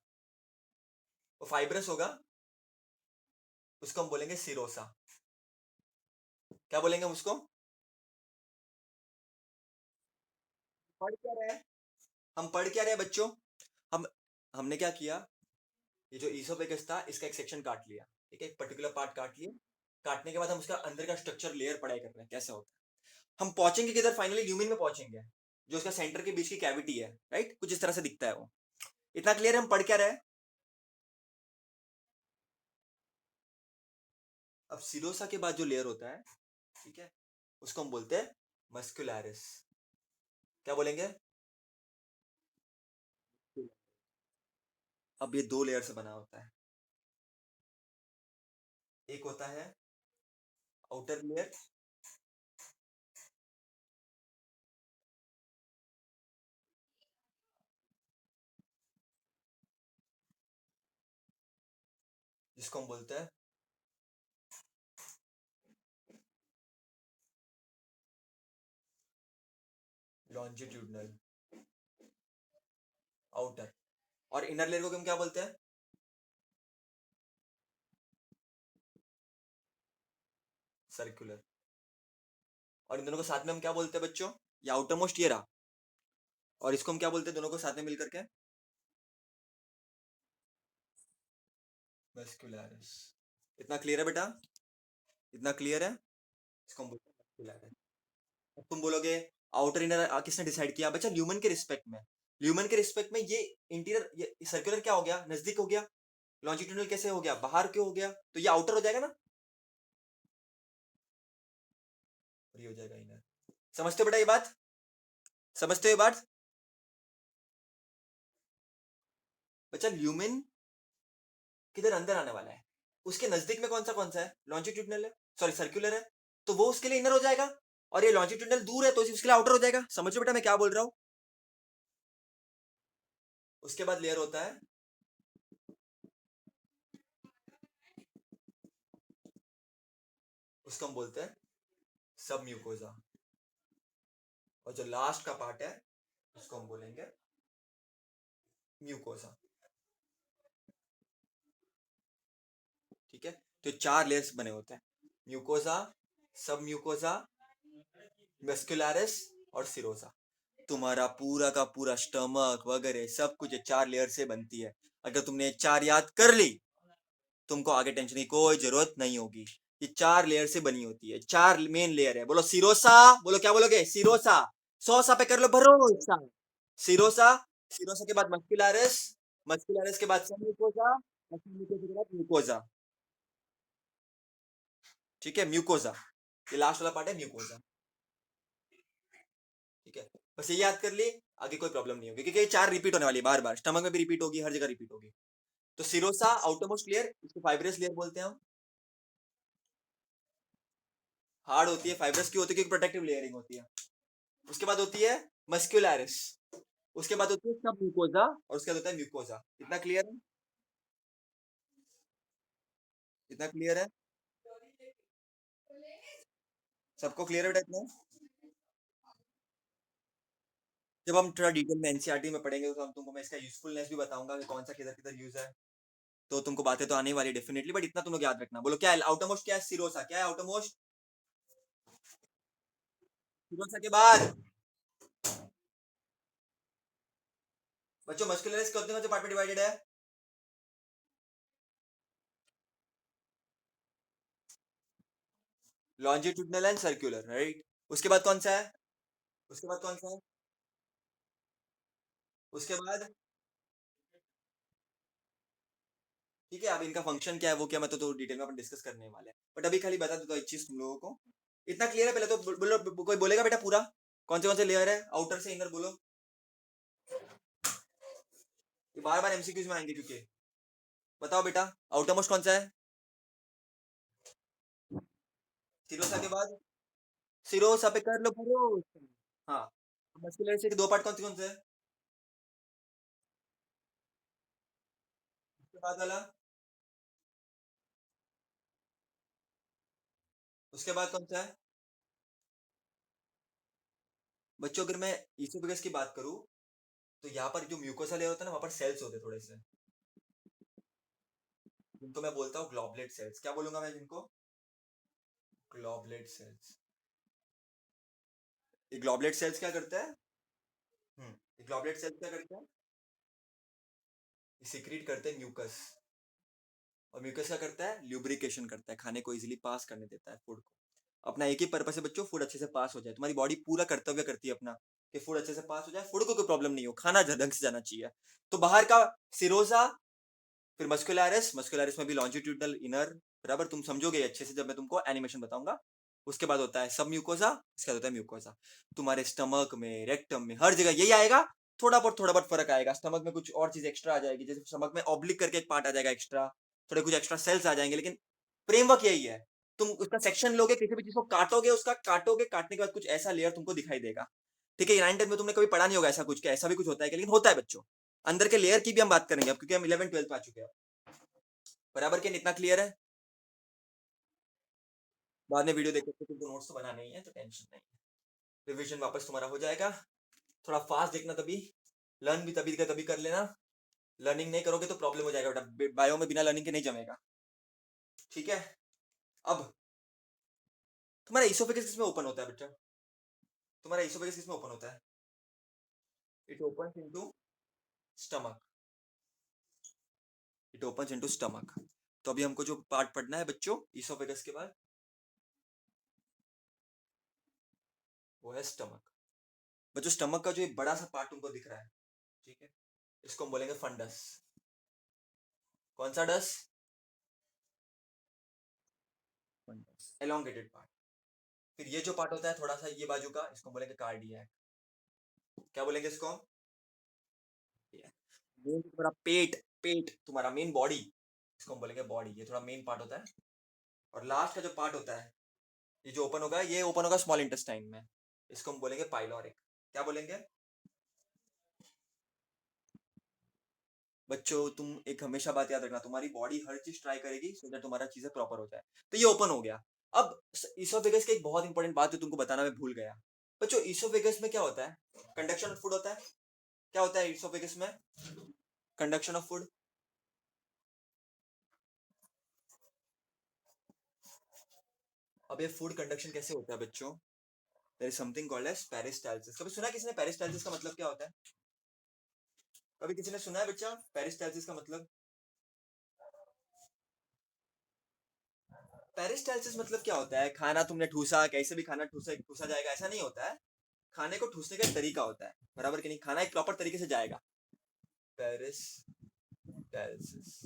वो फाइब्रस होगा, उसको हम बोलेंगे सिरोसा। क्या बोलेंगे हम उसको? पढ़ क्या रहे हैं? हम पढ़ क्या रहे हैं बच्चों? हम हमने क्या किया, ये जो ईसोफेगस था इसका एक सेक्शन काट लिया। ठीक है, एक पर्टिकुलर पार्ट काट लिया। काटने के बाद हम उसका अंदर का स्ट्रक्चर लेयर पढ़ाई कर रहे हैं कैसे होता है। हम पहुंचेंगे किधर? फाइनली ल्यूमिन में पहुंचेंगे, जो उसका सेंटर के बीच की कैविटी है, राइट? कुछ इस तरह से दिखता है वो। इतना क्लियर है हम पढ़ क्या रहे हैं? अब सिरोसा के बाद जो लेयर होता है, ठीक है, उसको हम बोलते हैं मस्कुलरिस। क्या बोलेंगे? अब ये दो लेयर से बना होता है। एक होता है आउटर लेयर, जिसको हम बोलते हैं लॉन्जिट्यूडनल आउटर। और इनर लेयर को हम क्या बोलते हैं? सर्कुलर। और इन दोनों को साथ में हम क्या बोलते हैं बच्चों? ये आउटर मोस्ट ये रहा, और इसको हम क्या बोलते हैं दोनों को साथ में मिलकर के? मस्कुलरिस। इतना क्लियर है बेटा? इतना क्लियर है? इसको हम बोलते हैं मस्कुलरिस। अब तुम बोलोगे आउटर इनर किसने डिसाइड किया? बच्चा ल्यूमन के रिस्पेक्ट में। ल्यूमन के रिस्पेक्ट में ये इंटीरियर, ये सर्कुलर क्या हो गया? नजदीक हो गया। लॉन्जिट्यूडनल कैसे हो गया? बाहर क्यों हो गया? तो ये आउटर हो जाएगा ना, और ये हो जाएगा इनर। समझते हो बेटा ये बात? समझते हो ये बात? बच्चा ल्यूमेन किधर अंदर आने वाला है, उसके नजदीक में कौन सा है? लॉन्जिट्यूडनल है, सॉरी सर्कुलर है, तो वो उसके लिए इनर हो जाएगा। और ये लॉन्जिट्यूडनल दूर है तो उसके लिए आउटर हो जाएगा। समझो बेटा मैं क्या बोल रहा हूँ? उसके बाद लेयर होता है, उसको हम बोलते हैं सब म्यूकोजा। और जो लास्ट का पार्ट है उसको हम बोलेंगे म्यूकोजा। ठीक है, तो चार लेयर्स बने होते हैं, म्यूकोजा, सब म्यूकोजा, वेस्कुलरिस और सिरोसा। तुम्हारा पूरा का पूरा स्टमक वगैरह सब कुछ ये चार लेयर से बनती है। अगर तुमने ये चार याद कर ली, तुमको आगे टेंशन की कोई जरूरत नहीं होगी। ये चार लेयर से बनी होती है, चार मेन लेयर है। बोलो सिरोसा, बोलो क्या बोलोगे? सिरोसा। 100 पे कर लो भरोसा। सिरोसा, सिरोसा के बाद मस्कुलरिस, मस्कुलरिस के बाद सब म्यूकोजा, म्यूकोजा के बाद म्यूकोजा। ठीक है, म्यूकोजा, ये लास्ट वाला पार्ट है म्यूकोजा। ठीक है, बस ये याद कर ली, आगे कोई प्रॉब्लम नहीं होगी, क्योंकि ये चार रिपीट होने वाली है बार बार, स्टमक में भी रिपीट होगी, हर जगह रिपीट होगी। तो सिरोसा आउटर मोस्ट लेयर, इसको फाइब्रस लेयर बोलते हैं हम। हार्ड होती है, फाइब्रस की होती है क्योंकि प्रोटेक्टिव लेयरिंग होती है। उसके बाद होती है मस्कुलरिस, उसके बाद होती है सब म्यूकोजा, और उसके बाद होता है म्यूकोजा। इतना क्लियर है? इतना क्लियर है? सबको क्लियर है बेटा इतना? जब हम थोड़ा डिटेल में एनसीईआरटी में पढ़ेंगे तो हम तुमको मैं इसका यूजफुलनेस भी बताऊंगा कि कौन सा किधर किधर यूज है। तो तुमको बातें तो आने वाली डेफिनेटली, बट इतना तुम लोग याद रखना। बोलो क्या है आउटर मोस्ट? क्या है सिरोसा? क्या है आउटर मोस्ट? सिरोसा के बाद बच्चों मस्कुलरिस कितने में पार्ट में डिवाइडेड है? Longitudinal and circular, right. उसके बाद कौन सा है? उसके बाद कौन सा है? उसके बाद ठीक है, अब इनका फंक्शन क्या है वो क्या, मैं तो डिटेल में अपन डिस्कस करने वाले हैं, बट अभी खाली बता देता हूँ एक चीज तुम लोगों को। इतना क्लियर है? पहले तो बोलो, कोई बोलेगा बेटा पूरा कौन से लेयर है आउटर से इनर? बोलो, ये बार बार एमसीक्यूज में आएंगे क्योंकि। बताओ बेटा, आउटर मोस्ट कौन सा है? सिरोसा के बाद सिरोसा पे कर लो भरोसा। हाँ, मस्कुलर से दो पार्ट कौन से है? उसके बाद वाला, उसके बाद कौन सा है? बच्चों अगर मैं ईसोफेगस की बात करूं, तो यहाँ पर जो म्यूकोसा लेयर होता है ना, वहां पर सेल्स होते हैं थोड़े से, जिनको मैं बोलता हूँ ग्लोबलेट सेल्स। क्या बोलूंगा मैं जिनको? ग्लोबलेट सेल्स। ये ग्लोबलेट सेल्स क्या करता है? ये ग्लोबलेट सेल्स क्या करता है? ये सिक्रीट करते हैं म्यूकस। और म्यूकस क्या करता है? ल्यूब्रिकेशन करता है, खाने को इजीली पास करने देता है फूड को। अपना एक ही पर्पस है बच्चों, फूड अच्छे से पास हो जाए। तुम्हारी बॉडी पूरा कर्तव्य करती है अपना कि फूड अच्छे से पास हो जाए, फूड को कोई प्रॉब्लम नहीं हो, खाना ढंग से जाना चाहिए। तो बाहर का सिरोसा, फिर मस्कुलरिस, मस्कुलरिस में भी लॉन्जिट्यूडनल इनर, बराबर तुम समझोगे अच्छे से जब मैं तुमको एनिमेशन बताऊंगा। उसके बाद होता है सब म्यूकोसा, उसके बाद होता है म्यूकोसा। तुम्हारे स्टमक में, रेक्टम में, हर जगह यही आएगा। थोड़ा बहुत फर्क आएगा, स्टमक में कुछ और चीज एक्स्ट्रा आ जाएगी, जैसे स्टमक में ऑब्लिक करके एक पार्ट आ जाएगा एक्स्ट्रा, थोड़े कुछ एक्स्ट्रा सेल्स आ जाएंगे, लेकिन फ्रेमवर्क यही है। तुम उसका सेक्शन लोगे, किसी भी चीज को काटोगे, उसका काटोगे, काटने के बाद कुछ ऐसा लेयर तुमको दिखाई देगा। ठीक है, 9 10 में तुमने कभी पढ़ा नहीं होगा ऐसा कुछ, क्या ऐसा भी कुछ होता है क्या? लेकिन होता है बच्चों। अंदर के लेयर की भी हम बात करेंगे अब, क्योंकि हम 11 12 में आ चुके हैं। बराबर क्या? इतना क्लियर है? बाद में वीडियो देखते तुमको नोट्स तो बनाने ही है, तो टेंशन नहीं है, रिवीजन वापस तुम्हारा हो जाएगा। थोड़ा फास्ट देखना, तभी लर्न भी तभी का तभी कर लेना। लर्निंग नहीं करोगे तो प्रॉब्लम हो जाएगा बेटा, बायो में बिना लर्निंग के नहीं जमेगा। ठीक है, अब तुम्हारा इसोफेगस किसमें ओपन होता है बेटा? तुम्हारा इसोफेगस किसमें ओपन होता है? It opens into stomach. It opens into stomach. तो अभी हमको जो पार्ट पढ़ना है बच्चों इसोफेगस के बाद, वो है स्टमक। बच्चों स्टमक का जो एक बड़ा सा पार्ट तुमको दिख रहा है, ठीक है, इसको हम बोलेंगे फंडस। कौन सा डस? Funds, elongated part. फिर ये जो पार्ट होता है थोड़ा सा ये बाजू का, इसको बोलेंगे कार्डियक। क्या बोलेंगे इसको? ये तुम्हारा पेट, पेट तुम्हारा मेन बॉडी, इसको हम बोलेंगे बॉडी। ये थोड़ा मेन पार्ट होता है। और लास्ट का जो पार्ट होता है, ये जो ओपन होगा, ये ओपन होगा स्मॉल इंटेस्टाइन में, इसको हम बोलेंगे पाइलोरिक। क्या बोलेंगे बच्चों? तुम एक हमेशा बात याद रखना, तुम्हारी बॉडी हर चीज ट्राई करेगी सो दैट तुम्हारा चीजें प्रॉपर हो जाए। तो ये ओपन हो गया। अब इसोफेगस की एक बहुत इंपॉर्टेंट बात जो तुमको बताना मैं भूल गया बच्चों, इसोफेगस में क्या होता है? कंडक्शन ऑफ फूड होता है। क्या होता है इसोफेगस में? Conduction of food. अब ये फूड कंडक्शन कैसे होता है बच्चों? There is something called as peristalsis. कभी सुना है किसी ने पेरिस्टाल्सिस का मतलब क्या होता है? कभी किसी ने सुना है बच्चा पेरिस्टाल्सिस का मतलब? पेरिस्टाल्सिस मतलब क्या होता है? खाना तुमने ठूसा, कैसे भी खाना ठूसा ठूसा जाएगा ऐसा नहीं होता है। खाने को ठूसने का एक तरीका होता है, बराबर कि नहीं? खाना एक प्रॉपर तरीके से जाएगा। पेरिस्टाल्सिस,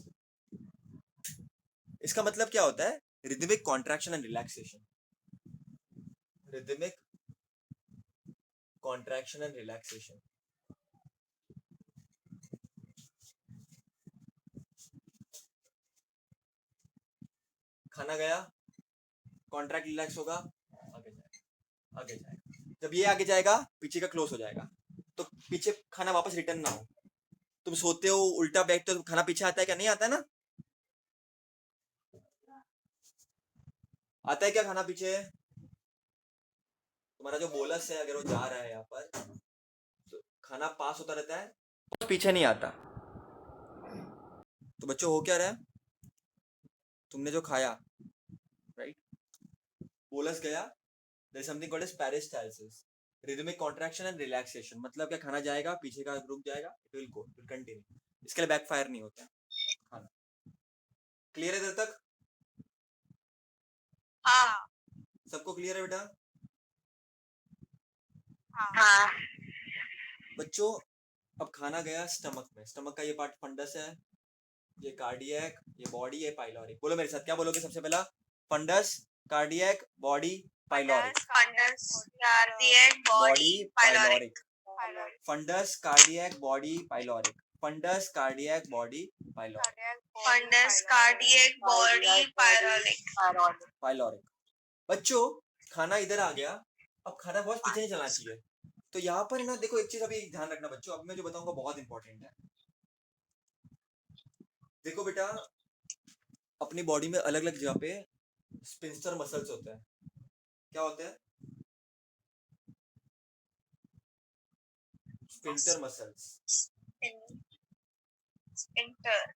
इसका मतलब क्या होता है? Rhythmic contraction and relaxation. Rhythmic contraction and relaxation. खाना गया, कॉन्ट्रैक्ट रिलैक्स होगा, आगे जाएगा, आगे जाएगा। जब ये आगे जाएगा पीछे का क्लोज हो जाएगा, तो पीछे खाना वापस रिटर्न ना हो। तुम सोते हो उल्टा बैठते हो तो खाना पीछे आता है क्या? नहीं आता है ना? आता है क्या खाना पीछे? तुम्हारा जो बोलस है अगर वो जा रहा है यहाँ पर, तो खाना पास होता रहता है, पीछे नहीं आता। तो बच्चों हो क्या रहा है? तुमने जो खाया, राइट, बोलस गया, there is something called as peristalsis, rhythmic contraction and relaxation. मतलब क्या? खाना जाएगा, पीछे का रुक जाएगा, it will go, it will continue. इसके लिए बैकफायर नहीं होता है खाना। क्लियर है इधर तक? हाँ, सबको क्लियर है बेटा? हाँ बच्चों, अब खाना गया स्टमक में, स्टमक का ये पार्ट फंडस है, ये कार्डियक, ये बॉडी, ये पाइलोरिक। बोलो मेरे साथ, क्या बोलोगे सबसे पहला? Fundus, cardiac, body, pyloric. Fundus, cardiac, body, pyloric. Fundus, cardiac, body, pyloric. Fundus, cardiac, body, pyloric. Fundus, cardiac, body, pyloric. Pyloric. बच्चों खाना इधर आ गया, अब खाना बहुत पीछे नहीं चलना चाहिए। तो यहाँ पर ना देखो, एक चीज अभी ध्यान रखना बच्चों, अब मैं जो बताऊंगा बहुत इंपॉर्टेंट है। देखो बेटा, अपनी बॉडी में अलग अलग जगह पे स्पिंस्टर मसल्स होते हैं। क्या होते हैं? Sphincter muscles. स्पिंटर,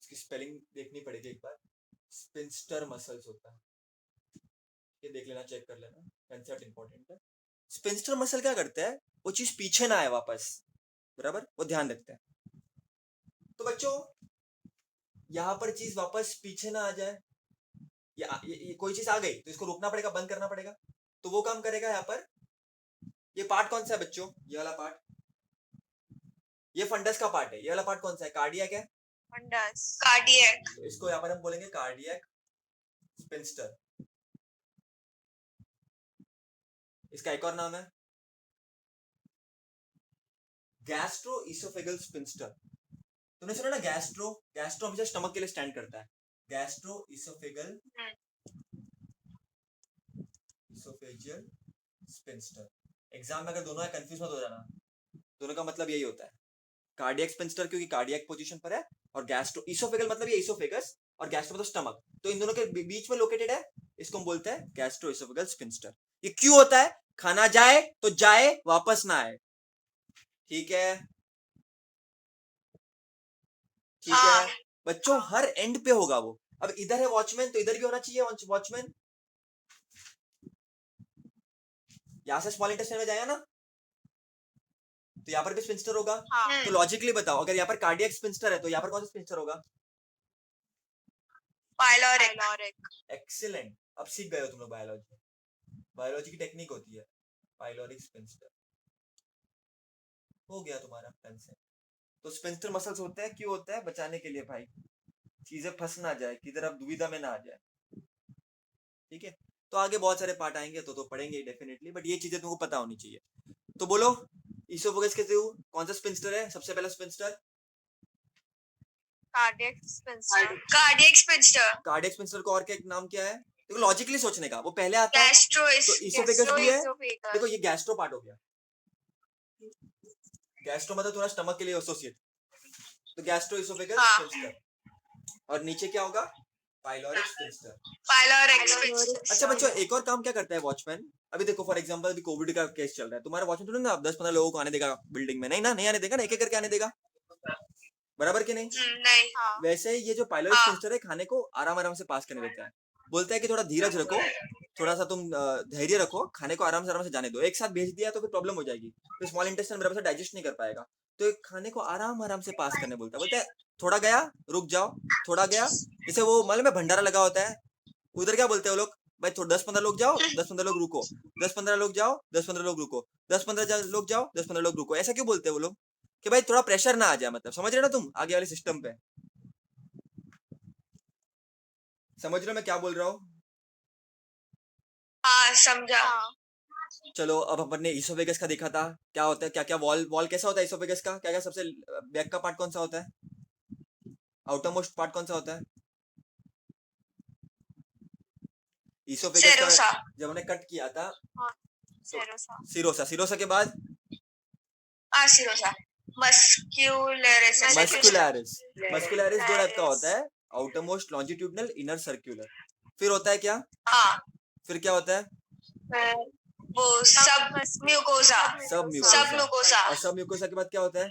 इसकी स्पेलिंग देखनी पड़ेगी एक बार। स्पिंस्टर मसल्स होता है, ये देख लेना, चेक कर लेना, कंसेप्ट इंपॉर्टेंट है। स्पिंस्टर मसल क्या करता है? वो चीज पीछे ना आए वापस, बराबर, वो ध्यान रखते हैं। तो बच्चों यहाँ पर चीज वापस पीछे ना आ जाए, ये कोई चीज आ गई तो इसको रोकना पड़ेगा, बंद करना पड़ेगा। तो वो काम करेगा यहाँ पर। ये पार्ट कौन सा है बच्चों? ये वाला पार्ट, ये फंडस का पार्ट है। ये वाला पार्ट कौन सा है? कार्डियक है। Fundus, cardiac. तो इसको यहाँ पर हम बोलेंगे कार्डियक स्पिंस्टर। इसका एक और नाम है गैस्ट्रो इसोफेगल स्पिंस्टर। तुमने सुना ना गैस्ट्रो? गैस्ट्रो हमेशा स्टमक के लिए स्टैंड करता है। Gastro oesophageal, oesophageal sphincter. Exam में अगर दोनों है कंफ्यूज मत हो जाना, दोनों का मतलब यही होता है। कार्डियक स्पिंस्टर क्योंकि कार्डियक पोजीशन पर है, और गैस्ट्रो इसोफेगल मतलब ये इसोफेगस, और गैस्ट्रो मतलब स्टमक, तो इन दोनों के बीच में लोकेटेड है। इसको हम बोलते हैं गैस्ट्रो इसोफेगल स्पिंस्टर। ये क्यों होता है? खाना जाए तो जाए, वापस ना आए। ठीक है, ठीक है बच्चों, हर एंड पे होगा वो। अब इधर है वॉचमैन, तो इधर भी होना चाहिए वॉचमैन। यहाँ से स्मॉल इंटेस्टाइन में जाएगा ना, तो यहाँ पर भी स्पिंस्टर होगा। तो लॉजिकली बताओ, अगर यहाँ पर कार्डियक स्पिंस्टर है तो यहाँ पर कौन सा स्पिंस्टर होगा? पाइलोरिक। एक्सीलेंट, अब सीख गए हो तुम लोग बायोलॉजी। बायोलॉजी की टेक्निक होती है पाइलोरिक स्पिंस्टर। हो गया तुम्हारा पेन से। तो स्पिंस्टर मसल्स होते हैं, क्यों होता है? बचाने के लिए भाई, चीजें फंस ना जाए, किधर आप दुविधा में ना आ जाए। ठीक है, तो आगे बहुत सारे पार्ट आएंगे तो पढ़ेंगे डेफिनेटली, बट ये चीजें तुमको पता होनी चाहिए। तो बोलो, इसोफेगस के थ्रू कौन सा स्पिंस्टर है सबसे पहला sphincter? Cardiac sphincter. Cardiac sphincter को और क्या नाम क्या है? देखो लॉजिकली सोचने का, वो पहले आता है तो इसोफेगस भी है। देखो ये गैस्ट्रो पार्ट हो गया, गैस्ट्रो मतलब तुम्हारा स्टमक के लिए एसोसिएट, तो गैस्ट्रो इसोफेगस स्पिंस्टर। और नीचे क्या होगा? Pyloric sphincter. अच्छा बच्चों, एक और काम क्या करता है वॉचमैन? अभी देखो फॉर एग्जांपल अभी कोविड का केस चल रहा है, तुम्हारा वॉचमैन थोड़ी ना 10-15 लोगों को आने देगा बिल्डिंग में, नहीं ना, नहीं आने देगा ना, एक एक करके आने देगा, बराबर कि नहीं? नहीं। वैसे ही ये जो पाइलोरिक स्पिंस्टर है खाने को आराम आराम से पास करने देता है, बोलता है कि थोड़ा धीरज रखो, थोड़ा सा तुम धैर्य रखो, खाने को आराम से जाने दो। एक साथ भेज दिया तो फिर प्रॉब्लम हो जाएगी, फिर स्मॉल इंटेस्टाइन बराबर से डाइजेस्ट नहीं कर पाएगा, तो एक खाने को आराम आराम से पास करने बोलता है थोड़ा गया रुक जाओ, थोड़ा गया। जैसे वो मालूम है भंडारा लगा होता है, उधर क्या बोलते हैं वो लोग? भाई 10-15 लोग जाओ, 10-15 लोग रुको, 10-15 लोग जाओ, 10-15 लोग रुको, 10-15 लोग जाओ, 10-15 लोग रुको। ऐसा क्यों बोलते हैं वो लोग? कि भाई थोड़ा प्रेशर ना आ जाए, मतलब समझ रहे हो ना तुम आगे वाले सिस्टम पे? समझ रहे हो मैं क्या बोल रहा हूँ? हाँ समझा। चलो अब अपन ने इसोफेगस का देखा था, क्या होता है, क्या क्या वॉल वॉल कैसा होता है इसोफेगस का, क्या क्या सबसे बैक का पार्ट कौन सा होता है, आउटर मोस्ट पार्ट कौन सा होता है इसोफेगस का? जब हमने कट किया था सिरोसा, सिरोसा के बाद सिरोसा। मस्क्यूलरिस। मस्कुलरिस, मस्कुलरिस दो टाइप का होता है, outer most longitudinal, inner circular. फिर होता है क्या? फिर क्या होता है? वो सब म्यूकोसा। सब म्यूकोसा। और सब म्यूकोसा के बाद क्या होता है?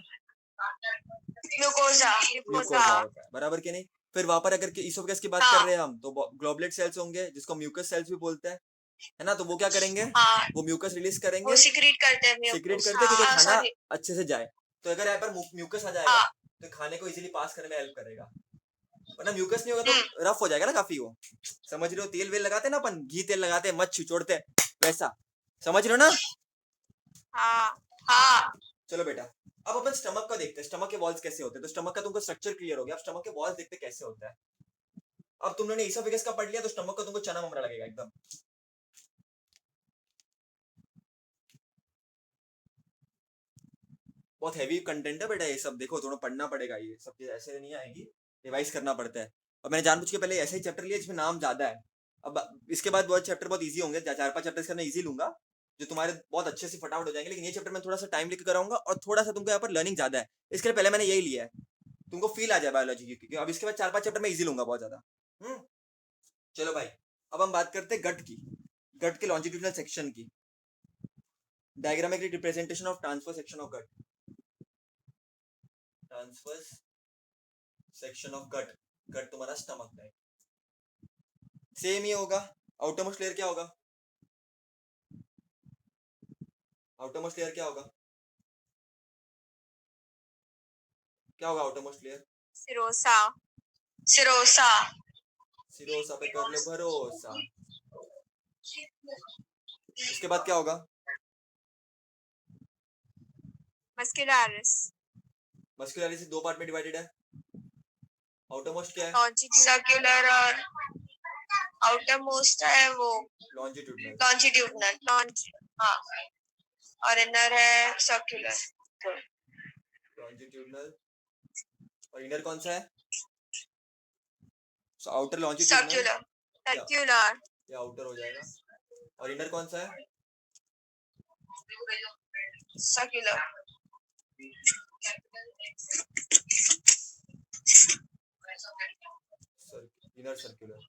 म्यूकोसा। म्यूकोसा होता है, बराबर कि नहीं? फिर वहां पर अगर इसोफेगस की बात कर रहे हैं हम, तो ग्लोबुलेट सेल्स होंगे जिसको म्यूकस सेल्स भी बोलते हैं, है ना? तो वो क्या करेंगे? वो म्यूकस रिलीज करेंगे, वो सिक्रीट करते हैं क्योंकि खाना अच्छे से जाए। तो अगर यहाँ पर म्यूकस आ जाएगा तो खाने को इजीली पास करने में हेल्प करेगा, वरना म्यूकस नहीं होगा तो रफ हो जाएगा ना काफी वो। समझ रहे हो? तेल वेल लगाते हैं ना अपन, घी तेल लगाते हैं, मत छिचोड़ते हैं, वैसा। समझ रहे हो ना? हाँ। चलो बेटा, अब अपन स्टमक का देखते हैं, स्टमक के वॉल्स कैसे होते हैं। तो स्टमक का तुमको स्ट्रक्चर क्लियर हो गया, अब स्टमक के वॉल्स देखते हैं कैसे होता है। अब तुम लोगों ने इसोफेगस का पढ़ लिया, तो स्टमक का तुमको चना ममरा लगेगा एकदम। बहुत हैवी कंटेंट है बेटा ये सब, देखो थोड़ा पढ़ना पड़ेगा, ये सब चीज ऐसे नहीं आएगी, रिवाइज करना पड़ता है। और मैंने जानबूझ के पहले ऐसा ही चैप्टर लिया जिसमें नाम ज्यादा है। अब इसके बाद बहुत चैप्टर बहुत इजी होंगे, 4-5 चैप्टर इसका मैं इजी लूंगा, जो तुम्हारे बहुत अच्छे से फटाफट हो जाएंगे। लेकिन ये चैप्टर में थोड़ा सा टाइम लेकर कराऊंगा और थोड़ा सा तुमको यहाँ पर लर्निंग ज्यादा है, इसके लिए पहले मैंने यही लिया है, तुमको फील आ जाए बायोलॉजी की, क्योंकि अब इसके बाद 4-5 चैप्टर में इजी लूंगा बहुत ज्यादा। चलो भाई, अब हम बात करते हैं गट की, गट के लॉन्जिट्यूडनल सेक्शन की। Diagrammatic representation of transfer section of gut, transfer section of gut. Gut तुम्हारा स्टमक है, सेम ही होगा। आउटर मोस्ट लेयर क्या होगा? आउटर मोस्ट लेयर क्या होगा? क्या होगा outer most layer? Serosa. Serosa. Serosa पे कर लो भरोसा। उसके बाद क्या होगा? मस्कुलरिस। मस्कुलरिस दो पार्ट में डिवाइडेड है, आउटर मोस्ट क्या है? सर्कुलर और आउटर मोस्ट है वो लॉन्जिट्यूडनल। लॉन्जिट्यूडनल। हाँ, और इनर है सर्कुलर। लॉन्जिट्यूडनल और इनर कौन सा है? Outer longitudinal, circular. ये आउटर हो जाएगा। और इनर कौन सा है? सर्कुलर। Inner circular.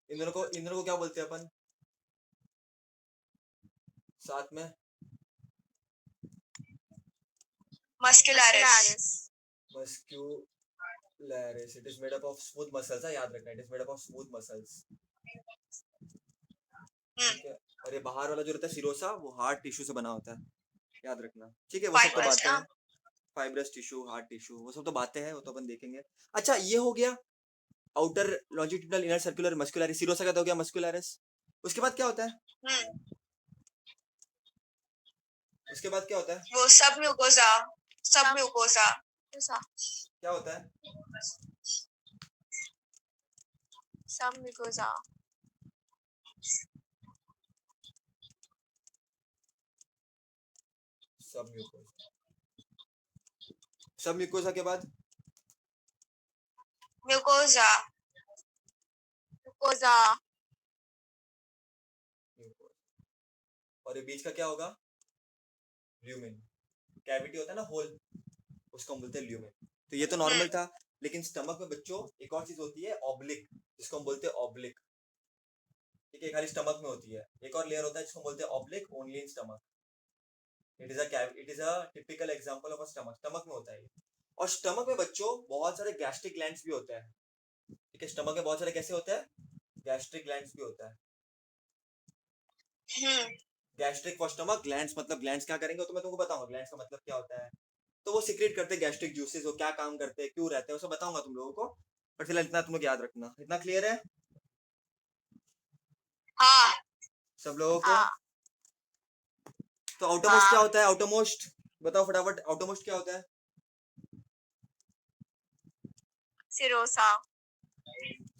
इन दोनों को क्या बोलते हैं अपन साथ में? मस्कुलरिस। मस्क्यू कैपिलैरिस it is made up of smooth muscles, याद रखना, it is made up of smooth muscles. ठीक है। और ये बाहर वाला जो रहता है सिरोसा, वो हार्ड टिश्यू से बना होता है, याद रखना। ठीक है, वो सब तो फाइबर्स बातें ना। हैं, फाइब्रस टिश्यू, हार्ड टिश्यू, वो सब तो बातें हैं, वो तो अपन देखेंगे। अच्छा, ये हो गया outer longitudinal inner circular muscularis, serosa का तो हो गया मस्कुलरिस। उसके बाद क्या होता है? उसके बाद क्या होता है? वो सब म्यूकोसा, सब म्यूकोसा क्या होता है? सब म्यूकोसा। सब म्यूकोसा। सब म्यूकोसा के बाद म्यूकोसा म्यूकोसा और ये बीच का क्या होगा? ल्यूमेन। कैविटी होता है ना, होल, उसको हम बोलते हैं ल्यूमेन। तो ये तो नॉर्मल था, लेकिन स्टमक में बच्चों एक और चीज होती है, ऑब्लिक, जिसको हम बोलते हैं ऑब्लिक। ठीक है, खाली स्टमक में होती है। एक और लेयर होता है जिसको हम बोलते हैं oblique only in stomach. It is a typical example of a stomach, stomach में होता है ये। और स्टमक में बच्चों बहुत सारे गैस्ट्रिक ग्लैंड्स भी होते हैं। ठीक है, स्टमक में बहुत सारे कैसे होते हैं? गैस्ट्रिक ग्लैंड्स भी होता है। गैस्ट्रिक फॉर स्टमक, ग्लैंड्स मतलब ग्लैंड्स क्या करेंगे तो मैं तुमको बताऊंगा ग्लैंड्स का मतलब क्या होता है। तो वो सीक्रेट करते हैं गैस्ट्रिक जूसेस, वो क्या काम करते हैं, क्यों रहते हैं, वो सब बताऊंगा तुम लोगों को। पर फिलहाल इतना तुम लोग याद रखना। इतना क्लियर है हाँ सब लोगों को? हाँ तो आउटरमोस्ट क्या होता है? आउटरमोस्ट बताओ फटाफट, आउटरमोस्ट क्या होता है? सिरोसा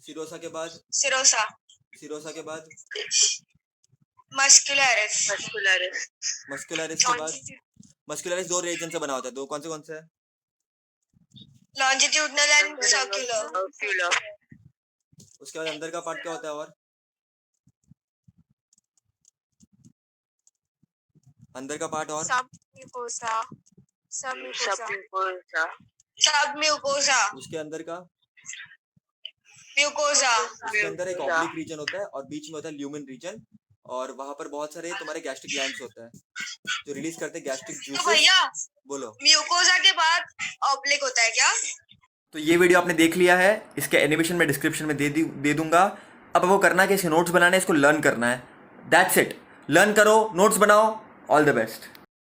सिरोसा के बाद? सिरोसा सिरोसा के बाद? मस्कुलरिस मस्कुलरिस के बाद? मस्कुलरिस दो रीजन से बना होता है, दो कौन से हैं? Longitudinal and circular. उसके बाद अंदर का पार्ट क्या होता है? और अंदर का पार्ट और सब म्यूकोसा सब म्यूकोसा उसके अंदर का? म्यूकोसा उसके अंदर एक ऑब्लिक रीजन होता है और बीच में होता है ल्यूमेन रीजन, और वहां पर बहुत सारे तुम्हारे गैस्ट्रिक ग्लैंड्स होते हैं जो रिलीज करते हैं गैस्ट्रिक तो जूसेस। भैया बोलो। म्यूकोसा के बाद ऑब्लिक होता है क्या? तो ये वीडियो आपने देख लिया है, इसके एनिमेशन में डिस्क्रिप्शन में दे दूंगा। अब वो करना है कि इसके नोट्स बनाने हैं, इसको लर्न करना है। दैट्स इट, लर्न करो, नोट्स बनाओ, ऑल द बेस्ट।